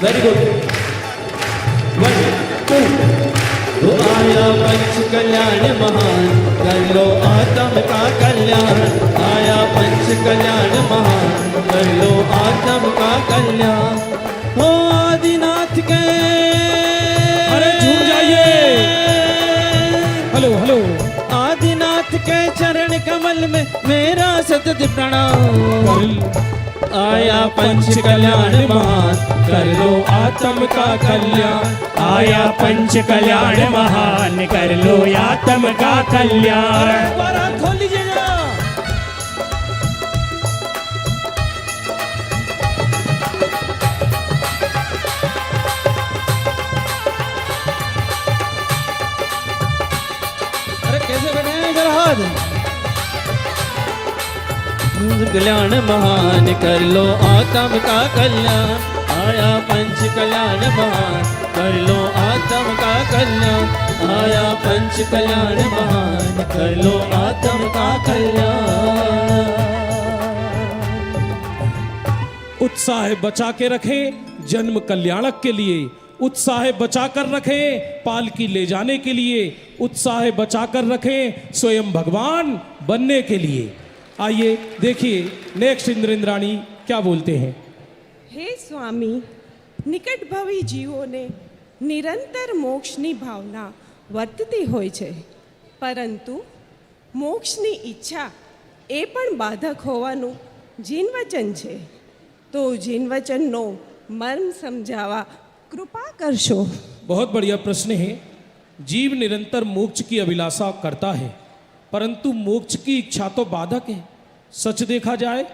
वेरी गुड। 1 2 तो आया पंच कल्याण महान, कर लो आत्म का कल्याण। आया पंच कल्याण महान, कर लो आत्म का कल्याण। हो आदिनाथ के, अरे झूम जाइए। Hello hello. आदिनाथ के चरण कमल में मेरा सतत प्रणाम। आया पंच कल्याण महान, कर लो आत्म का कल्याण। आया पंच कल्याण महान, कर लो आत्म का कल्याण। दोबारा खोल लीजिएगा। अरे कैसे बैठे हैं, इधर हाथ। कल्याण महान, कर लो आत्म का कल्याण। आया पंच कल्याण महान, कर लो आत्म का कल्याण। आया पंच कल्याण महान, कर लो आत्म का कल्याण। उत्साह बचा के रखें जन्म कल्याणक के लिए, उत्साह बचा कर रखें पालकी ले जाने के लिए, उत्साह बचा कर रखें स्वयं भगवान बनने के लिए। आइए देखिए नेक्स्ट इंद्राणी क्या बोलते हैं। હે સ્વામી, નિકટભાવી જીવોને નિરંતર મોક્ષની ભાવના વર્તતી હોય છે, પરંતુ મોક્ષની ઈચ્છા એ પણ બાધક હોવાનું જીનવચન છે, તો જીનવચનનો મર્મ સમજાવવા કૃપા કરશો। बहुत बढ़िया प्रश्न है। जीव निरंतर मोक्ष की अभिलाषा करता है, परंतु मोक्ष की इच्छा तो बाधक है। सच देखा जाए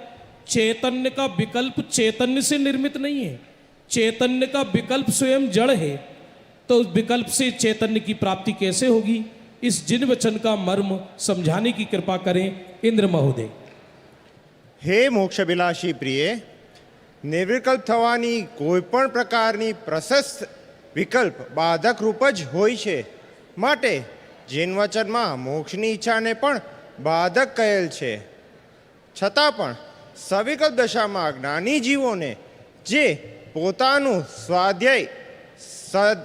चैतन्य का विकल्प चैतन्य से निर्मित नहीं है, चैतन्य का विकल्प स्वयं जड़ है, तो उस विकल्प से चैतन्य की प्राप्ति कैसे होगी? इस जिन वचन का मर्म समझाने की कृपा करें इंद्र महोदय। हे मोक्षाभिलाषी प्रिय, निर्विकल्प थवानी कोईपण प्रकारनी प्रशस्त विकल्प बाधक रूप ज होय छे, माटे जिन वचनमा मोक्षनी इच्छाने पण बाधक कहेल छे। छतां पण सविकल्प दशामां ज्ञानी जीवोने जे पोतानुं स्वाध्याय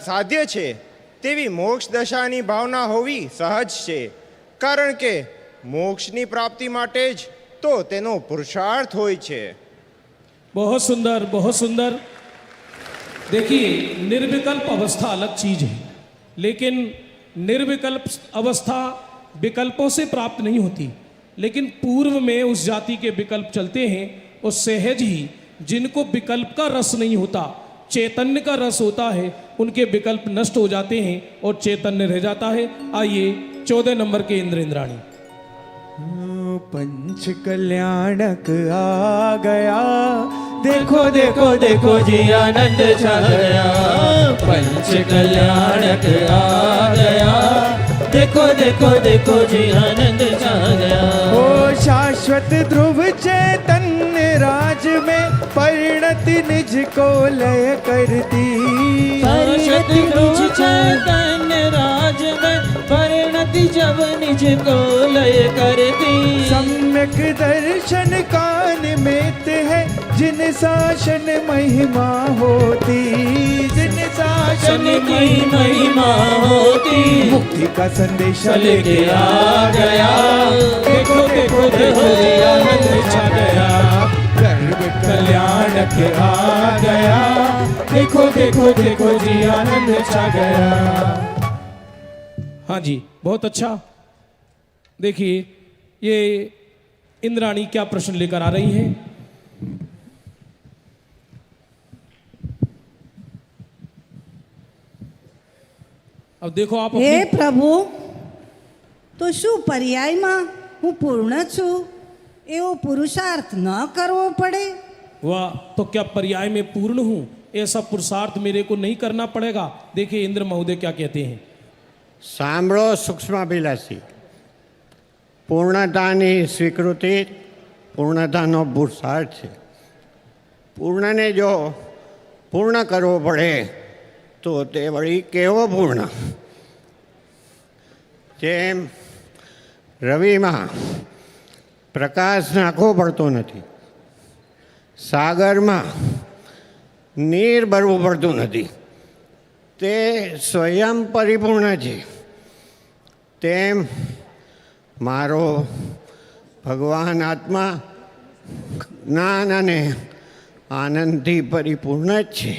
साध्य छे तेवी मोक्ष दशानी भावना होवी सहज छे, कारण के मोक्षनी प्राप्ति माटे ज तो तेनो पुरुषार्थ होय छे। बहुत सुंदर, बहुत सुंदर। देखिए निर्विकल्प अवस्था अलग चीज है, लेकिन निर्विकल्प अवस्था विकल्पों से प्राप्त नहीं होती, लेकिन पूर्व में उस जाति के विकल्प चलते हैं और सहज ही जिनको विकल्प का रस नहीं होता, चैतन्य का रस होता है, उनके विकल्प नष्ट हो जाते हैं और चैतन्य रह जाता है। आइए 14 नंबर के इंद्राणी। पंच कल्याणक आ गया, देखो देखो देखो जी आनंद छा गया। पंच कल्याणक आ गया, देखो देखो देखो जी आनंद छा गया। ओ शाश्वत ध्रुव चैतन्य राज में परिणति निज को लय करती। शाश्वत ध्रुव चैतन्य राज में परिणति जब निज को लय करती। सम्यक दर्शन का निमित्त है जिन शासन महिमा होती। जिन शासन की महिमा होती। मुक्ति का संदेश लेके आ गया, देखो देखो देखो जी आनंद छा गया। गर्व कल्याण के आ गया, देखो देखो देखो जी आनंद छा गया। हाँ जी, बहुत अच्छा। देखिए ये इंद्राणी क्या प्रश्न लेकर आ रही हैं। अब देखो आप हे प्रभु, તો શું પર્યાયમાં હું પૂર્ણ છું એવો પુરુષાર્થ ન કરવો પડે? वाह, तो क्या पर्याय में पूर्ण हूँ ऐसा पुरुषार्थ मेरे को नहीं करना पड़ेगा? देखिए इंद्र महोदय क्या कहते हैं। સાંભળો સૂક્ષ્માભિલાષી, પૂર્ણતાની સ્વીકૃતિ પૂર્ણતાનો પુરુષાર્થ છે. પૂર્ણને જો પૂર્ણ કરવો પડે તો તે વળી કેવો પૂર્ણ? જેમ રવિમાં પ્રકાશ નાખવો પડતો નથી, સાગરમાં નીર ભરવું પડતું નથી, તે સ્વયં પરિપૂર્ણ છે. તેમ મારો ભગવાન આત્મા જ્ઞાન અને આનંદથી પરિપૂર્ણ જ છે.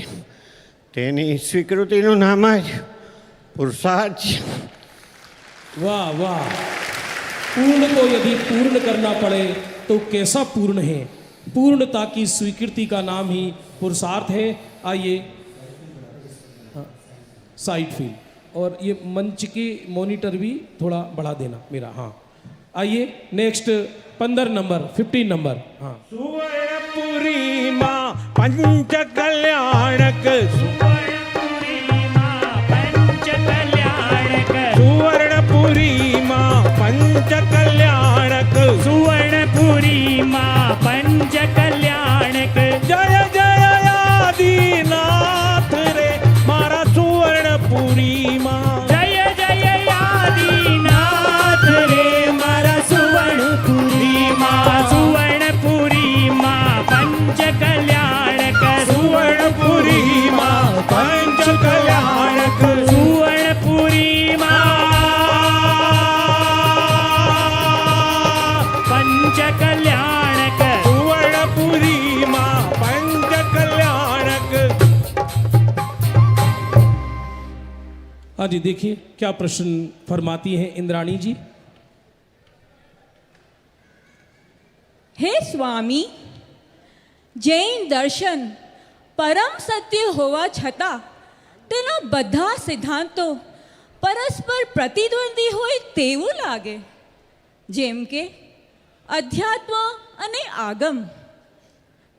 તેની સ્વીકૃતિનું નામ જ પુરુષાર્થ છે. वाह वाह, पूर्ण को यदि पूर्ण करना पड़े तो कैसा पूर्ण है? पूर्णता की स्वीकृति का नाम ही पुरुषार्थ है. आइए साइड फील और ये मंच के मॉनिटर भी थोड़ा बढ़ा देना मेरा. हाँ, आइए नेक्स्ट 15 नंबर 15 नंबर. हाँ, सुवर्णपुरी माँ पंच कल्याणक, सुवर्णपुरी माँ पंच कल्याणक, सुवर्णपुरी माँ पंच कल्याणक. जय जय आदिनाथ रे मारा सुवर्णपुरी माँ. जय जय आदिनाथ रे मारा सुवर्णपुरी माँ. सुवर्णपुरी माँ पंच कल्याणक, सुवर्णपुरी माँ पंच कल्याणक, सुवर्णपुरी माँ पंच कल्याणक, सुवर्णपुरी माँ पंच कल्याणक. हाँ जी, देखिए क्या प्रश्न फरमाती हैं इंद्राणी जी. હે સ્વામી, જૈન દર્શન પરમ સત્ય હોવા છતાં તેના બધા સિદ્ધાંતો પરસ્પર પ્રતિદ્વંદી હોય તેવું લાગે. જેમ કે અધ્યાત્મ અને આગમ,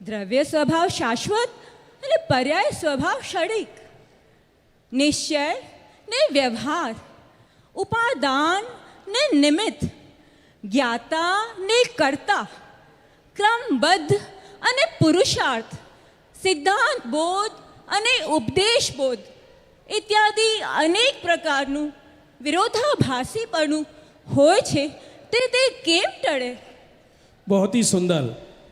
દ્રવ્ય સ્વભાવ શાશ્વત અને પર્યાય સ્વભાવ ક્ષણિક, નિશ્ચય ને વ્યવહાર, ઉપાદાન ને નિમિત્ત, જ્ઞાતા ને કર્તા, ક્રમબદ્ધ અને પુરુષાર્થ, સિદ્ધાંત બોધ અને ઉપદેશ બોધ ઇત્યાદિ અનેક પ્રકારનું વિરોધાભાસીપણું હોય છે તે કેમ ટળે? बहुत ही सुंदर,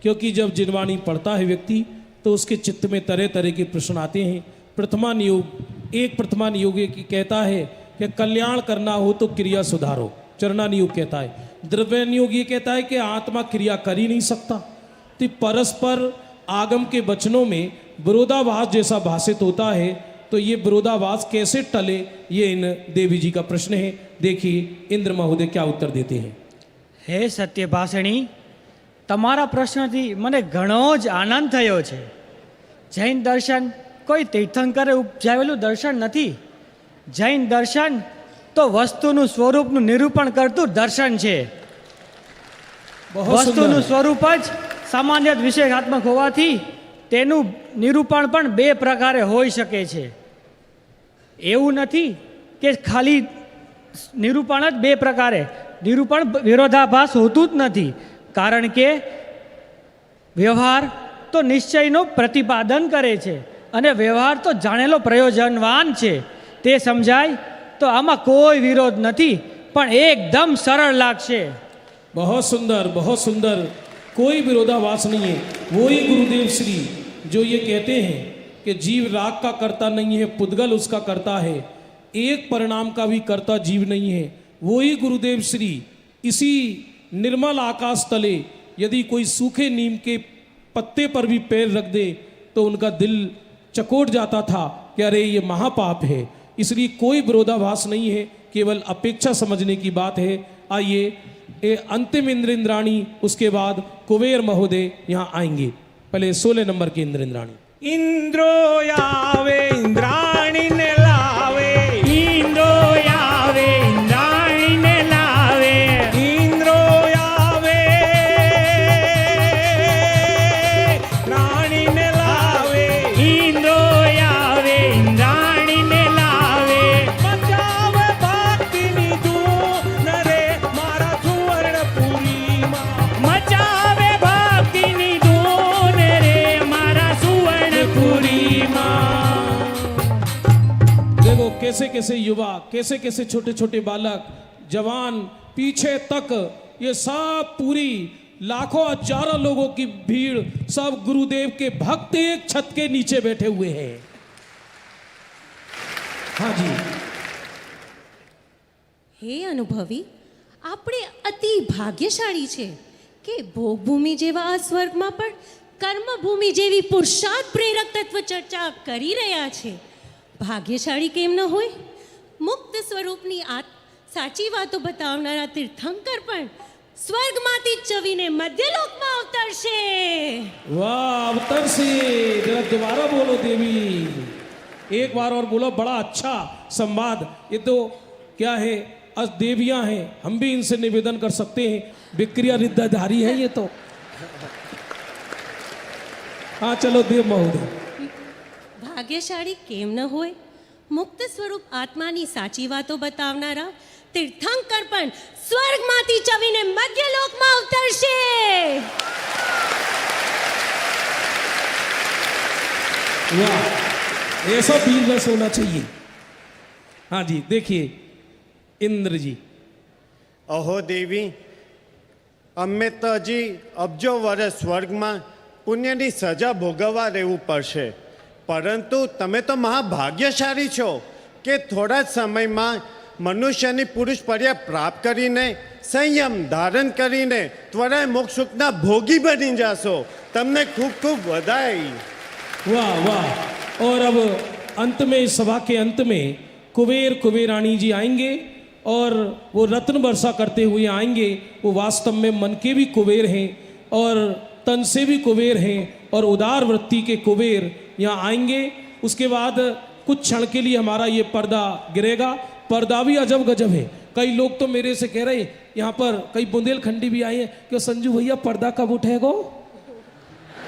क्योंकि जब जिनवाणी पढ़ता है व्यक्ति तो उसके चित्त में तरह तरह के प्रश्न आते हैं. प्रथमा नियोग, एक प्रथमा नियोग की कहता है कि कल्याण करना हो तो क्रिया सुधारो. चरना नियोग कहता है. द्रव्य नियोग ये कहता है कि आत्मा क्रिया कर ही नहीं सकता. तो परस्पर आगम के वचनों में विरोधाभास जैसा भाषित होता है, तो ये विरोधाभास कैसे टले, ये इन देवी जी का प्रश्न है. देखिए इंद्र महोदय क्या उत्तर देते हैं. હે સત્યભાષિણી, તમારા પ્રશ્નથી મને ઘણો જ આનંદ થયો છે. જૈન દર્શન કોઈ તીર્થંકરે ઉપજાવેલું દર્શન નથી. જૈન દર્શન તો વસ્તુનું સ્વરૂપનું નિરૂપણ કરતું દર્શન છે. વસ્તુનું સ્વરૂપ જ સામાન્ય વિશેષાત્મક હોવાથી તેનું નિરૂપણ પણ બે પ્રકારે હોઈ શકે છે. એવું નથી કે ખાલી નિરૂપણ જ બે પ્રકારે, નિરૂપણ વિરોધાભાસ હોતું જ નથી. કારણ કે વ્યવહાર તો નિશ્ચયનું પ્રતિપાદન કરે છે અને વ્યવહાર તો જાણેલો પ્રયોજનવાન છે. તે સમજાય તો આમાં કોઈ વિરોધ નથી, પણ એકદમ સરળ લાગશે. बहुत सुंदर, बहुत सुंदर, कोई विरोधाभास नहीं है. वही गुरुदेव श्री जो ये कहते हैं कि जीव राग का कर्ता नहीं है, पुद्गल उसका कर्ता है, एक परिणाम का भी कर्ता जीव नहीं है. वही गुरुदेव श्री इसी निर्मल आकाश तले यदि कोई सूखे नीम के पत्ते पर भी पैर रख दे तो उनका दिल चकोट जाता था कि अरे ये महापाप है. इसलिए कोई विरोधाभास नहीं है, केवल अपेक्षा समझने की बात है. आइए अंतिम इंद्र इंद्राणी, उसके बाद कुबेर महोदय यहाँ आएंगे. पहले 16 नंबर के इंद्र इंद्राणी. इंद्रो यावे इंद्राणी ने लावे, इंद्रो यावे इंद्राणी ने लावे, कैसे युवा, कैसे कैसे छोटे छोटे बालक, जवान, पीछे तक ये सब पूरी लाखों हजारों लोगों की भीड़, सब गुरुदेव के भक्त एक छत के नीचे बैठे हुए हैं। हाँ जी। હે અનુભવી, આપણે અતિ ભાગ્યશાળી છે કે ભોગભૂમિ જેવા આ સ્વર્ગમાં પણ કર્મભૂમિ જેવી પુરુષાર્થ પ્રેરક તત્વ ચર્ચા કરી રહ્યા છે. ભાગ્યશાળી કેમ ન હોય? મુક્ત સ્વરૂપની સાચી વાતો બતાવનારા તીર્થંકર પણ સ્વર્ગમાંથી ચવીને મધ્યલોકમાં અવતરશે. वाह, अवतरसे। जरा दोबारा बोलो देवी, एक बार और बोलो। बड़ा अच्छा संवाद। ये तो क्या है, देवियां हैं, हम भी इनसे निवेदन कर सकते हैं, विक्रिया रिद्धाधारी है ये तो। हाँ चलो देव महोदय। ભાગ્યશાળી કેમ ન હોય? મુક્ત સ્વરૂપ આત્માની સાચી વાતો બતાવનારા તીર્થંકર પણ સ્વર્ગમાંથી ચવીને મધ્યલોકમાં અવતરશે. वाह, ऐसा वीर रस होना चाहिए। हाँ जी, देखिए इंद्र जी। अहो देवी, अमे तो हजी अबजो वर्ष स्वर्ग में पुण्यनी सजा भोगवा रहવું પડશે, परंतु तमे तो महाभाग्यशाली छो कि थोड़ा समय में मनुष्यनी पुरुष पर्याय प्राप्त करीने संयम धारण करीने त्वरा मोक्ष सुखना भोगी बनी जाशो। तमने खूब खूब बधाई। वाह वाह। और अब अंत में, इस सभा के अंत में कुबेर कुबेरानी जी आएंगे और वो रत्न वर्षा करते हुए आएंगे। वो वास्तव में मन के भी कुबेर हैं और तन से भी कुबेर हैं और उदार वृत्ति के कुबेर यहाँ आएंगे। उसके बाद कुछ क्षण के लिए हमारा ये पर्दा गिरेगा। पर्दा भी अजब गजब है। कई लोग तो मेरे से कह रहे, यहाँ पर कई बुंदेलखंडी भी आए हैं कि संजू भैया पर्दा कब उठेगो,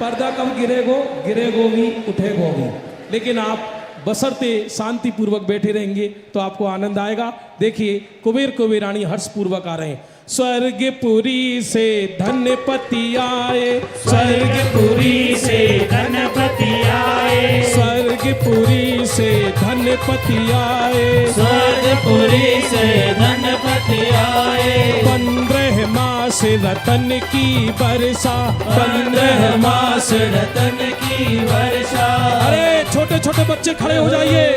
पर्दा कब गिरेगो। गिरेगो भी, उठेगो भी, लेकिन आप बसरते शांति पूर्वक बैठे रहेंगे तो आपको आनंद आएगा। देखिए कुबेर कुबेरानी हर्ष पूर्वक आ रहे हैं। स्वर्गपुरी से धनपति आए, स्वर्गपुरी से धनपति आए, स्वर्गपुरी से धनपति आए, स्वर्गपुरी से धनपति आए। 15 मास रतन की वर्षा, 15 मास रतन की वर्षा। अरे छोटे छोटे बच्चे खड़े हो जाइए।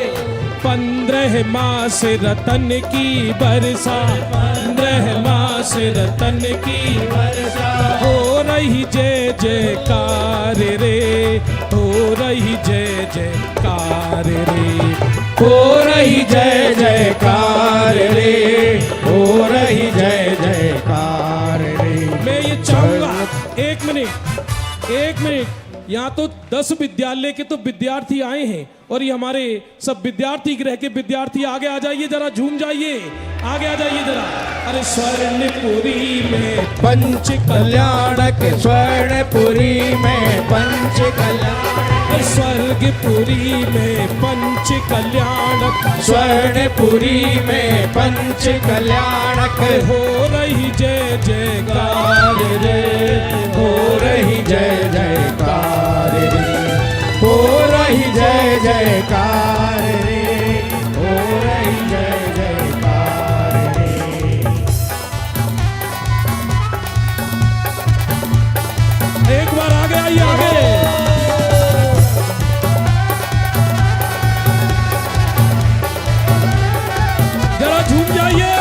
15 मास रतन की वर्षा, 15 मास रतन की वर्षा। हो रही जय जयकार रे, हो रही जय जयकार रे, हो रही जय जयकार रे, हो रही जय जयकार रे। मैं ये चाहूंगा, एक मिनट, यहाँ तो 10 विद्यालय के तो विद्यार्थी आए हैं और ये हमारे सब विद्यार्थी गृह के विद्यार्थी आगे आ जाइए, जरा झूम जाइए, आगे आ जाइए जरा। अरे स्वर्णपुरी में पंच कल्याणक, स्वर्णपुरी में पंच कल्याणक, स्वर्गपुरी में पंच कल्याणक, स्वर्णपुरी में पंच कल्याणक। हो रही जय जयकार रे, हो रही जय जयकार रे, हो रही जय जयकार रे, हो रही जय जयकार रे। एक बार आगे आइए, आगे जरा झूम जाइए।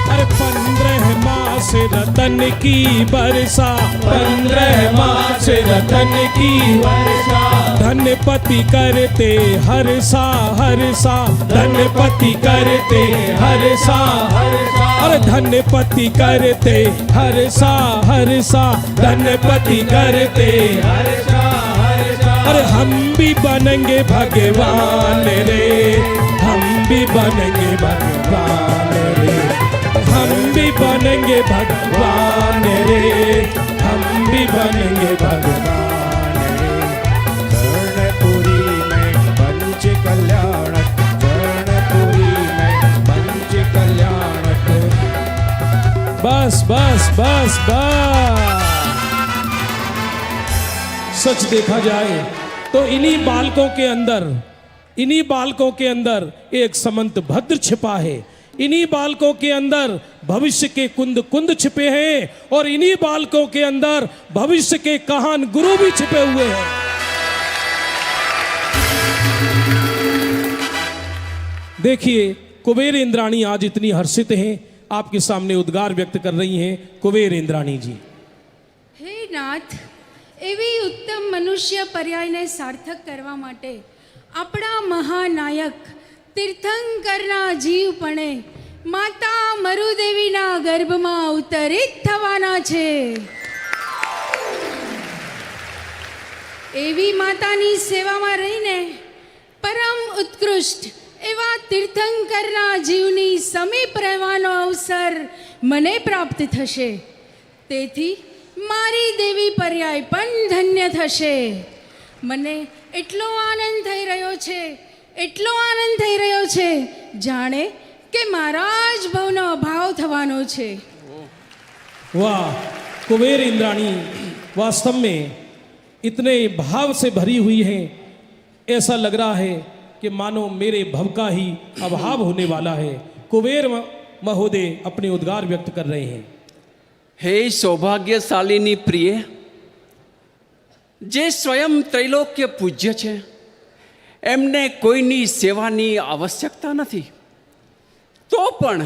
अरे 15 मास रतन की वर्षा, 15 मास रतन की वर्षा। धनपति करते हर्षा हर्षा, धनपति करते हर्षा हर्षा। अरे धनपति करते हर्षा हर्षा, धनपति करते हर्षा हर्षा। अरे हम भी बनेंगे भगवान रे, हम भी बनेंगे भगवान रे, हम भी बनेंगे भगवान रे, हम भी बनेंगे भगवान रे। स्वर्णपुरी में पंच कल्याणक, स्वर्णपुरी में पंच कल्याणक। बस बस बस बस। सच देखा जाए तो इन्हीं बालकों के अंदर एक समंत भद्र छिपा है। इन्हीं बालकों के अंदर भविष्य के कुंद कुंद छिपे हैं और इन्हीं बालकों के अंदर भविष्य के कहान गुरु भी छिपे हुए हैं। देखिए कुबेर इंद्राणी आज इतनी हर्षित हैं, आपके सामने उद्गार व्यक्त कर रही हैं कुबेर इंद्राणी जी। હે નાથ, એવી ઉત્તમ મનુષ્ય પર્યાયને સાર્થક કરવા માટે આપણા મહાનાયક તીર્થંકરના જીવપણે માતા મરુદેવીના ગર્ભમાં અવતરિત થવાના છે। એવી માતાની સેવામાં રહીને પરમ ઉત્કૃષ્ટ એવા તીર્થંકરના જીવની સમીપ રહેવાનો અવસર મને પ્રાપ્ત થશે। તેથી મારી દેવી પર્યાય પણ ધન્ય થશે। મને એટલો આનંદ થઈ રહ્યો છે જાણે કે મારા જ ભવનો અભાવ થવાનો છે। वाह कुबेर इंद्राणी वास्तव में इतने भाव से भरी हुई हैं, ऐसा लग रहा है कि मानो मेरे भव का ही अभाव होने वाला है। कुबेर महोदय अपने उद्गार व्यक्त कर रहे हैं। हे सौभाग्यशालिनी प्रिय, जे स्वयं त्रैलोक्य पूज्य છે એમને કોઈની સેવાની આવશ્યકતા નથી, તો પણ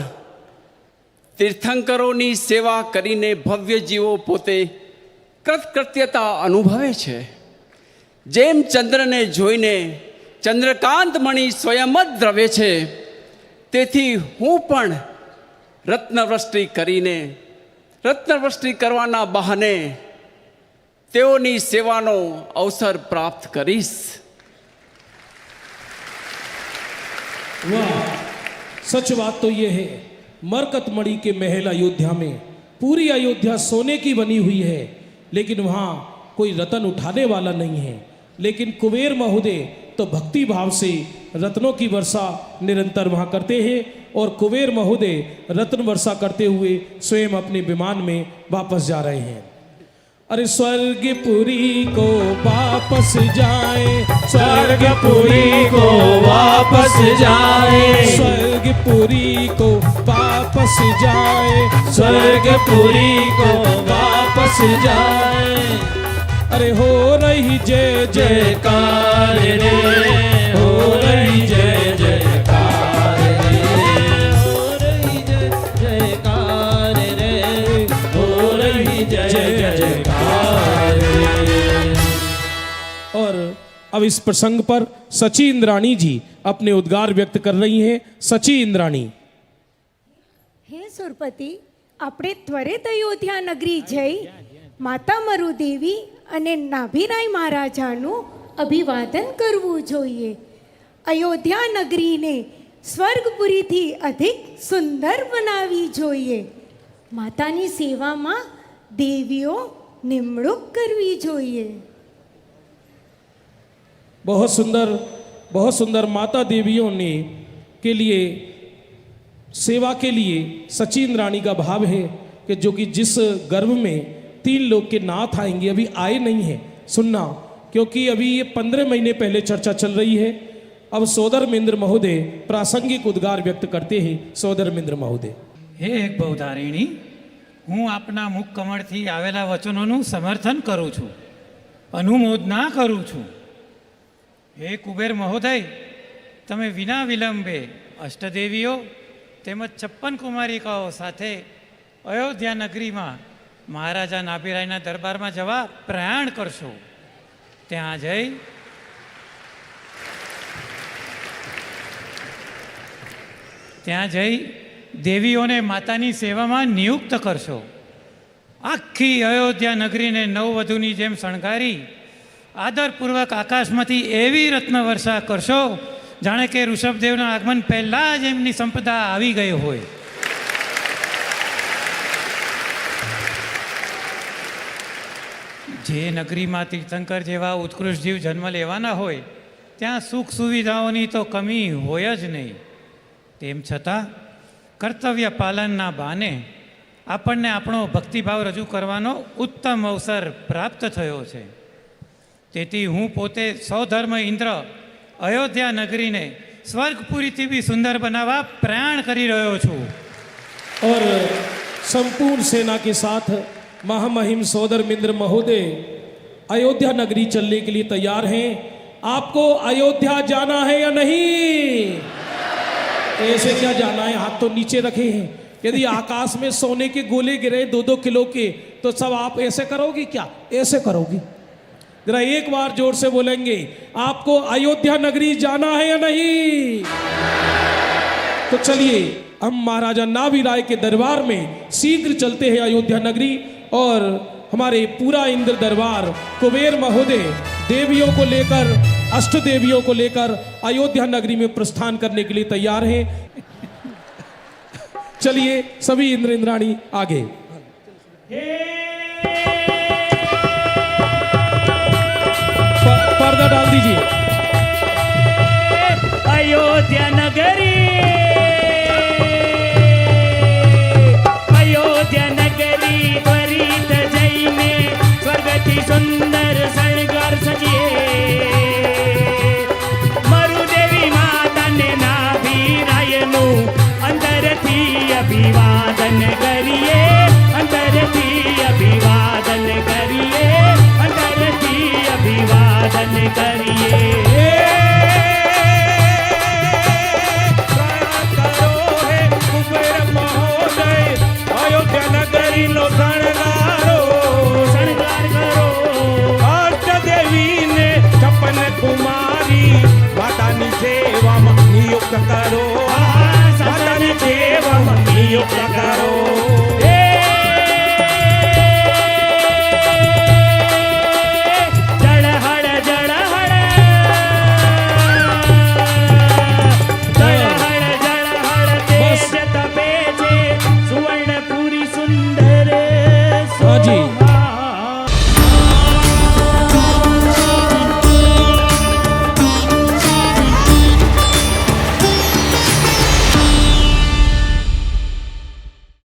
તીર્થંકરોની સેવા કરીને ભવ્ય જીવો પોતે કૃતકૃત્યતા અનુભવે છે। જેમ ચંદ્રને જોઈને ચંદ્રકાંત મણિ સ્વયં જ દ્રવે છે, તેથી હું પણ રત્નવૃષ્ટિ કરવાના બહાને તેઓની સેવાનો અવસર પ્રાપ્ત કરીશ। वाह सच बात तो ये है, मरकतमणि के महल अयोध्या में पूरी अयोध्या सोने की बनी हुई है, लेकिन वहाँ कोई रतन उठाने वाला नहीं है। लेकिन कुबेर महोदय तो भक्ति भाव से रत्नों की वर्षा निरंतर वहाँ करते हैं और कुबेर महोदय रत्न वर्षा करते हुए स्वयं अपने विमान में वापस जा रहे हैं। अरे स्वर्गपुरी को वापस जाए, स्वर्गपुरी को वापस जाए, स्वर्गपुरी को वापस जाए, स्वर्गपुरी को वापस जाए। अरे हो रही जय जयकार रे, हो रही जय जयकार रे, हो रही जय जयकार रे, हो रही जय जयकार रे। और अब इस प्रसंग पर सची इंद्राणी जी अपने उद्गार व्यक्त कर रही हैं। सची इंद्राणी। હે સુરપતિ, આપણે ત્વરિત અયોધ્યા નગરી જઈ માતા મરુદેવી અને નાભીરાય મહારાજાનું અભિવાદન કરવું જોઈએ। અયોધ્યા નગરીને સ્વર્ગપુરીથી અધિક સુંદર બનાવવી જોઈએ। માતાની સેવામાં દેવીઓ નિમણૂક કરવી જોઈએ। बहुत सुंदर माता देवियों ने के लिए सेवा के लिए सची इंद्राणी का भाव है कि जो कि जिस गर्भ में 3 लोग के नाथ आएंगे अभी आए नहीं हैं। सुनना, क्योंकि अभी ये 15 महीने पहले चर्चा चल रही है। अब सोदर मिंद्र महोदय प्रासंगिक उद्गार व्यक्त करते हैं। सोदर मिंद्र महोदय। હે એક બહુધારિણી, હું આપના મુખ કમળથી આવેલા વચનોનું સમર્થન કરું છું, અનુમોદના કરું છું। હે કુબેર મહોદય, તમે વિના વિલંબે અષ્ટદેવીઓ તેમજ 56 કુમારિકાઓ સાથે અયોધ્યા નગરીમાં મહારાજા નાભીરાયના દરબારમાં જવા પ્રયાણ કરશો। ત્યાં જઈ દેવીઓને માતાની સેવામાં નિયુક્ત કરશો। આખી અયોધ્યા નગરીને નવવધુની જેમ શણગારી આદરપૂર્વક આકાશમાંથી એવી રત્નવર્ષા કરશો જાણે કે ઋષભદેવના આગમન પહેલાં જ એમની સંપદા આવી ગઈ હોય। જે નગરીમાં તીર્થંકર જેવા ઉત્કૃષ્ટ જીવ જન્મ લેવાના હોય ત્યાં સુખ સુવિધાઓની તો કમી હોય જ નહીં। તેમ છતાં કર્તવ્ય પાલનના બહાને આપણને આપણો ભક્તિભાવ રજૂ કરવાનો ઉત્તમ અવસર પ્રાપ્ત થયો છે. તેથી હું પોતે સૌધર્મ ઇન્દ્ર અયોધ્યા નગરીને સ્વર્ગપુરીથી બી સુંદર બનાવવા પ્રયાણ કરી રહ્યો છું. और संपूर्ण सेना के साथ महामहिम सौदर मिंद्र महोदय अयोध्या नगरी चलने के लिए तैयार हैं. आपको अयोध्या जाना है या नहीं? ऐसे क्या जाना है? हाथ तो नीचे रखे हैं. यदि आकाश में सोने के गोले गिरे 2-2 किलो के तो सब आप ऐसे करोगी क्या? ऐसे करोगी? जरा एक बार जोर से बोलेंगे, आपको अयोध्या नगरी जाना है या नहीं? तो चलिए हम महाराजा नाभि राय के दरबार में शीघ्र चलते हैं अयोध्या नगरी. और हमारे पूरा इंद्र दरबार कुबेर महोदय देवियों को लेकर, अष्ट देवियों को लेकर अयोध्या नगरी में प्रस्थान करने के लिए तैयार हैं. चलिए सभी इंद्र इंद्राणी आगे. पर्दा डाल दीजिए. अयोध्या नगरी, अयोध्या नगरी त्वरित जईने स्वर्गથી સુંદર શણગાર સજીએ. મરુદેવી માતાને નાભી રાયનું અંતરથી અભિવાદન કરીએ, અંતરથી અભિવાદન કરીએ, અંતરથી અભિવાદન કરીએ. અયોધ્યા નગરી નો શણગારો શણગાર કરો. અષ્ટદેવીને 56 કુમારી માતાની સેવામાં નિયુક્ત કરો, માતાની સેવામાં નિયુક્ત કરો.